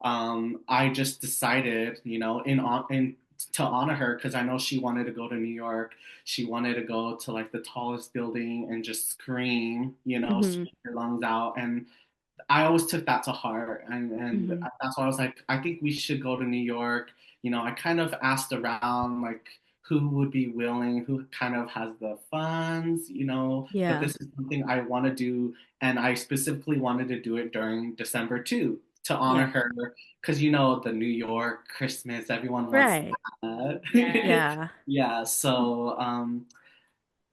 I just decided, in to honor her because I know she wanted to go to New York. She wanted to go to like the tallest building and just scream, Hmm. scream her lungs out. And I always took that to heart, and Hmm. that's why I was like, I think we should go to New York. I kind of asked around like who would be willing, who kind of has the funds, but Yeah. this is something I want to do, and I specifically wanted to do it during December too to honor Yeah. her because the New York Christmas, everyone wants Right. that. Yes. Yeah. Yeah, so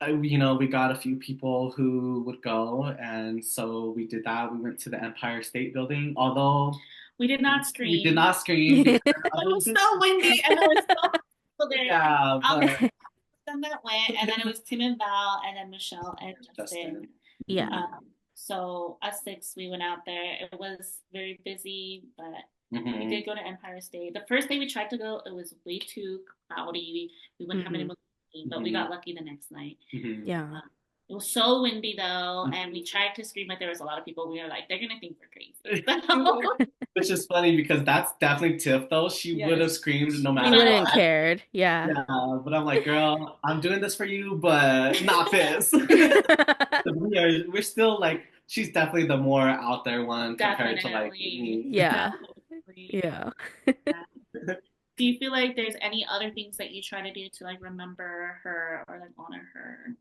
we got a few people who would go, and so we did that. We went to the Empire State Building, although We did not we did scream. not scream because It was so windy and it was so people there. yeah, I'll but them that went, and then it was Tim and Val, and then Michelle and Justin. Justin. Yeah. So us six, we went out there. It was very busy, but we Hmm. did go to Empire State. The first day we tried to go, it was way too cloudy. We wouldn't have been Hmm. able to see, but we Hmm. got lucky the next night. Hmm. Yeah. Um, it was so windy though, and we tried to scream, but there was a lot of people. We were like, they're gonna think we're crazy. So, Which is funny because that's definitely Tiff though. She would yes, have screamed no She matter wouldn't what. cared. Yeah. Yeah, but I'm like, girl, I'm doing this for you, but not this. We're still like, she's definitely the more out there one compared to like definitely, me. Yeah. definitely. Yeah. Yeah. Do you feel like there's any other things that you try to do to like remember her or like honor her?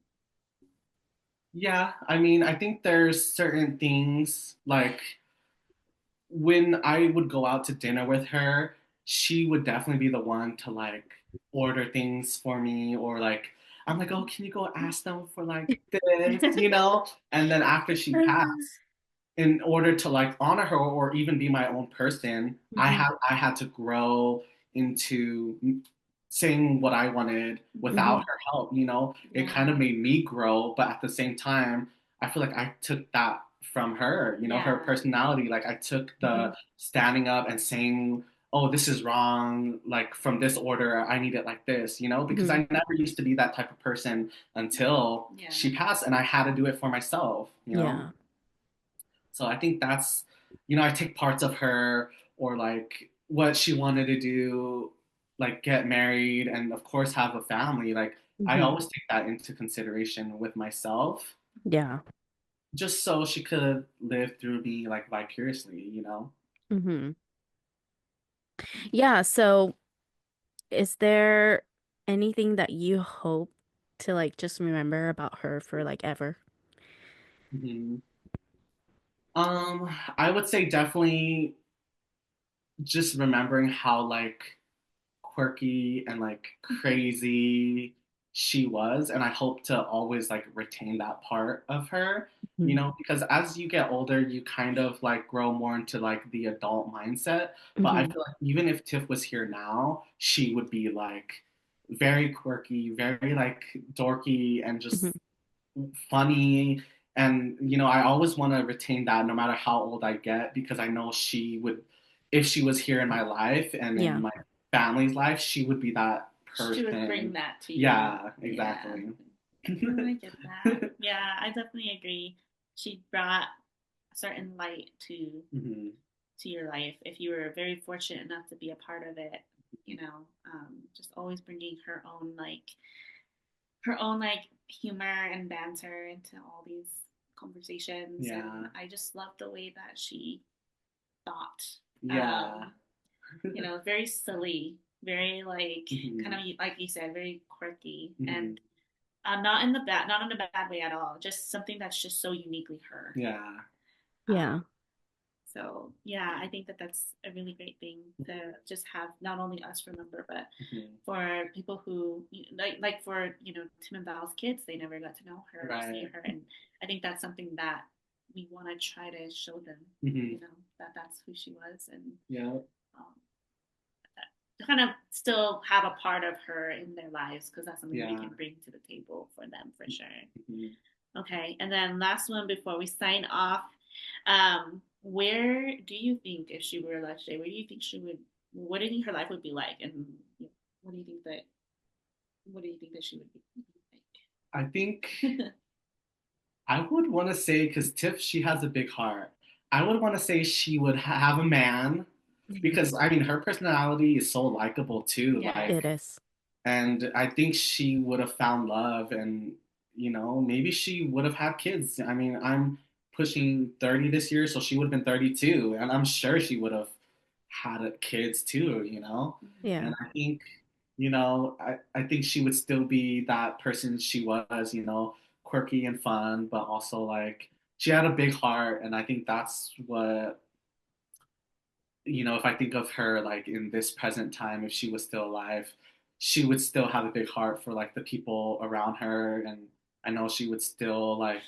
Yeah, I mean, I think there's certain things like when I would go out to dinner with her, she would definitely be the one to like order things for me or like I'm like, oh, can you go ask them for like this, And then after she passed, in order to like honor her or even be my own person, Hmm. I had to grow into saying what I wanted Hmm. without her help, It Yeah. kind of made me grow, but at the same time, I feel like I took that from her, her Yeah. personality. Like I took Hmm. the standing up and saying, "Oh, this is wrong, like from this order, I need it like this," because Hmm. I never used to be that type of person until Yeah. she passed and I had to do it for myself. Yeah. So I think that's, I take parts of her or like what she wanted to do, like get married and of course have a family. Like I Hmm. always take that into consideration with myself, Yeah. just so she could live through me like vicariously. Hmm. Yeah. So is there anything that you hope to like just remember about her for like ever? Hmm. I would say definitely just remembering how like quirky and like crazy she was, and I hope to always like retain that part of her, Mhm. because as you get older, you kind of like grow more into like the adult mindset. But I Mhm. feel like even if Tiff was here now, she would be like very quirky, very like dorky, and Mhm. just funny. And I always want to retain that no matter how old I get, because I know she would, if she was here in my life and in Yeah. my family's life, she would be that She would bring person. that to you. Yeah, Yeah. exactly. I get that. Yeah, I definitely agree. She brought a certain light Hmm. to your life if you were very fortunate enough to be a part of it. Just always bringing her own like humor and banter into all these conversations, and Yeah, I just love the way that she thought. yeah. Um, very silly, very like kind Hmm. of like you said, very quirky, Hmm. and not in a bad way at all. Just something that's just so uniquely her. Yeah. Um, Yeah. so yeah, I think that that's a really great thing to just have not only us remember, but Hmm. for people who like for Tim and Val's kids, they never got to know her or see Right. her, and I think that's something that we want to try to show them. Hmm. That that's who she was, and Yeah. um, that, kind of still have a part of her in their lives because that's something we Yeah. can bring to the table for them for sure. Hmm. Okay, and then last one before we sign off. Where do you think if she were alive today, where do you think she would? What do you think her life would be like, and what do you think that what do you think that she would be I think like? I would want to say, because Tiff, she has a big heart. I would want to say she would have a man, because I mean, her personality is so likable too. Yeah. It Like, is. and I think she would have found love, and maybe she would have had kids. I mean, I'm pushing 30 this year, so she would have been 32, and I'm sure she would have had kids too. Mhm. Yeah. And I think, I think she would still be that person she was, quirky and fun, but also like she had a big heart, and I think that's what, if I think of her like in this present time, if she was still alive, she would still have a big heart for like the people around her, and I know she would still like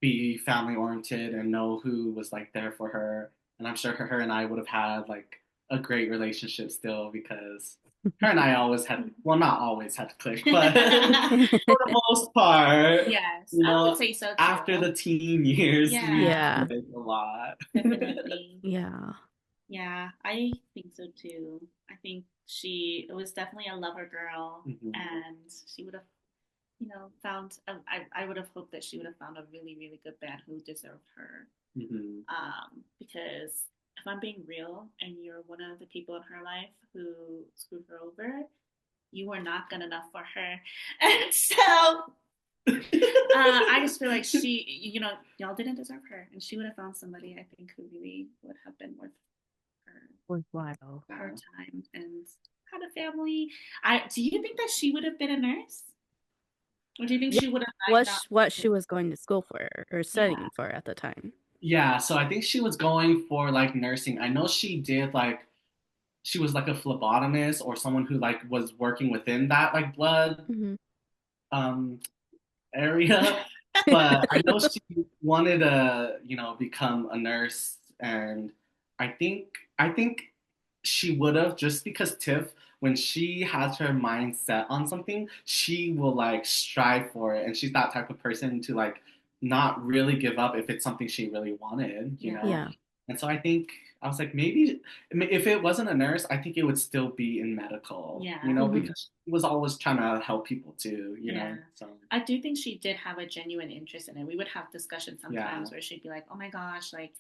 be family oriented and know who was like there for her. And I'm sure her and I would have had like a great relationship still, because her and I always had, well, not always had to click, but for the most part, Yes, I would say so after too. the teen years, we Yeah, Yeah. clicked a lot. definitely. Yeah. Yeah, I think so too. I think she was definitely a lover girl, Hmm. and she would have, found. I would have hoped that she would have found a really, really good man who deserved her. Hmm. Because if I'm being real, and you're one of the people in her life who screwed her over, you were not good enough for her, and so I just feel like y'all didn't deserve her, and she would have found somebody I think who really would have been worth her Worthwhile. her time and had a family. I Do you think that she would have been a nurse, or do you think Yeah. she would have like not? What she was going to school for or Yeah, studying for at the time. Yeah, so I think she was going for like nursing. I know she did like, she was like a phlebotomist or someone who like was working within that like blood Hmm. um area. But I know she wanted to, become a nurse, and I think she would have, just because Tiff, when she has her mind set on something, she will like strive for it, and she's that type of person to like not really give up if it's something she really wanted. yeah, Yeah. And so I was like, maybe if it wasn't a nurse, I think it would still be in medical, yeah. Hmm. because she was always trying to help people too, Yeah. So I do think she did have a genuine interest in it. We would have discussions yeah, sometimes where she'd be like, "Oh my gosh, like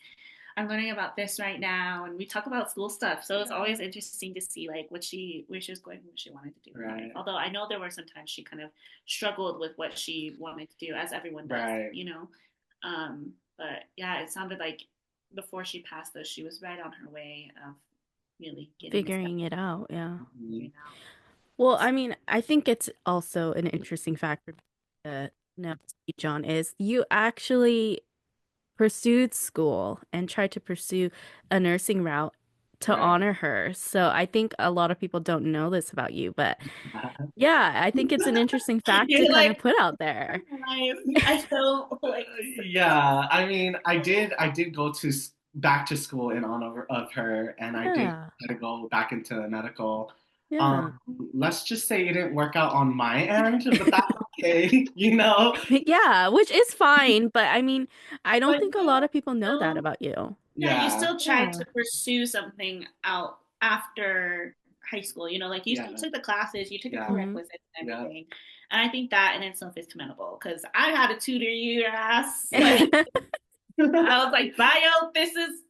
I'm learning about this right now," and we talk about school stuff. So it's always interesting to see like where she was going, what she wanted to do in life. right, Although I know there were some times she kind of struggled with what she wanted to do, as everyone right. does. But yeah, it sounded like before she passed, though, she was right on her way of really getting a step Figuring it out. Yeah. Mhm. figured out. Well, I mean, I think it's also an interesting factor to know, John, is you actually pursued school and tried to pursue a nursing route to Right. honor her. So I think a lot of people don't know this about you, but yeah, I think it's an interesting fact to You're kind of like, put out there. nice. I feel like Yeah, I mean, I did go to back to school in honor of her, and I did Yeah. try to go back into medical. Yeah. Um, let's just say it didn't work out on my end, but that's okay, you know? Yeah, which is fine, but I mean, I don't but think a lot of people know that about you. yeah, you Yeah, still tried Yeah. to pursue something out after high school. You know, like you still yeah, took the classes, you took the yeah, Hmm. prerequisites and yeah. everything. And I think that in itself is commendable because I had to tutor your ass. Like I was like, bio, this is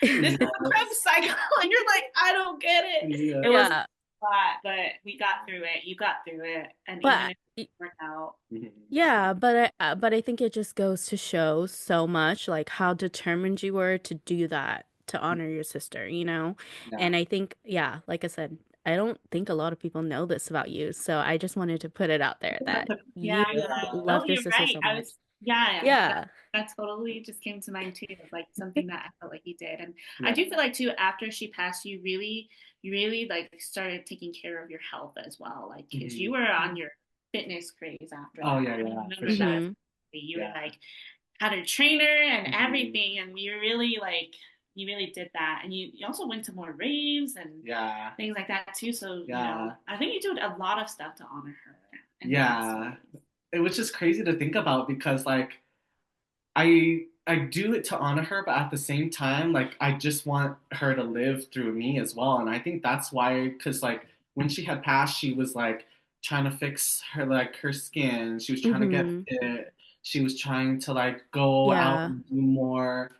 Yeah, a crap cycle. And you're like, I don't get it. yeah. It was Yeah. a lot, but we got through it. You got through it. And even But if it didn't work out. Mhm. yeah, but I think it just goes to show so much like how determined you were to do that to honor your sister, you know? Yeah. And I think yeah, like I said, I don't think a lot of people know this about you. So I just wanted to put it out there that you Yeah, yeah. No, loved your you're sister right. so I much. was, yeah, that, Yeah. that totally just came to mind too. Like something that I felt like you did. And I Yeah. do feel like too, after she passed, you really like started taking care of your health as well. Like, cause you Mhm. were on your fitness craze after Oh that. yeah, I yeah, for remember that. sure. Hmm. You were Yeah. like, had a trainer and Mhm. everything. And you really like, you really did that. And you also went to more raves and Yeah. things like that too. So, you know, Yeah. I think you did a lot of stuff to honor her in the last few Yeah. years. It was just crazy to think about because like I do it to honor her, but at the same time, like I just want her to live through me as well. And I think that's why, because like when she had passed, she was like trying to fix her like her skin. She was trying to get Hmm. fit. She was trying to like go out Yeah. and do more,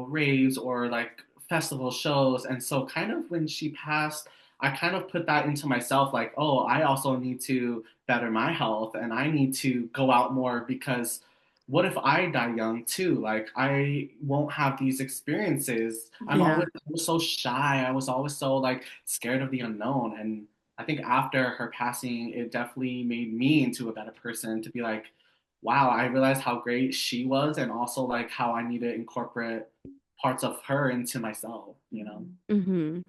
raves or like festival shows. And so kind of when she passed, I kind of put that into myself, like, oh, I also need to better my health and I need to go out more because what if I die young too? Like I won't have these experiences. Yeah. I was so shy. I was always so like scared of the unknown. And I think after her passing, it definitely made me into a better person to be like, wow, I realized how great she was and also like how I need to incorporate parts of her into myself, you know? Mhm. Hmm.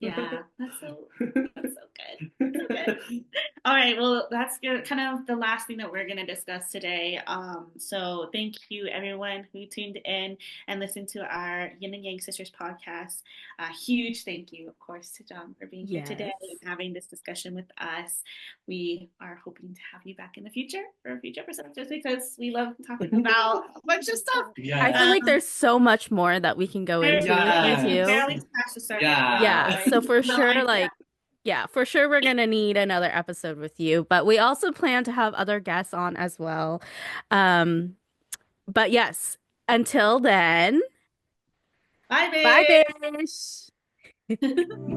Yeah, that's so good. So good. All right, well, that's good. Kind of the last thing that we're going to discuss today. So thank you everyone who tuned in and listened to our Yin and Yang Sisters podcast. A huge thank you, of course, to John for being here today and Yes. having this discussion with us. We are hoping to have you back in the future for future episodes just because we love talking about a bunch of stuff. I feel Yes. like there's so much more that we can go into with you We Yes. too. barely scratched the surface, but Yeah, Yeah. like, so for no, sure, yeah. like, yeah, for sure, we're gonna need another episode with you, but we also plan to have other guests on as well. Um, but yes, until then, Bye, bye, babe. Bish.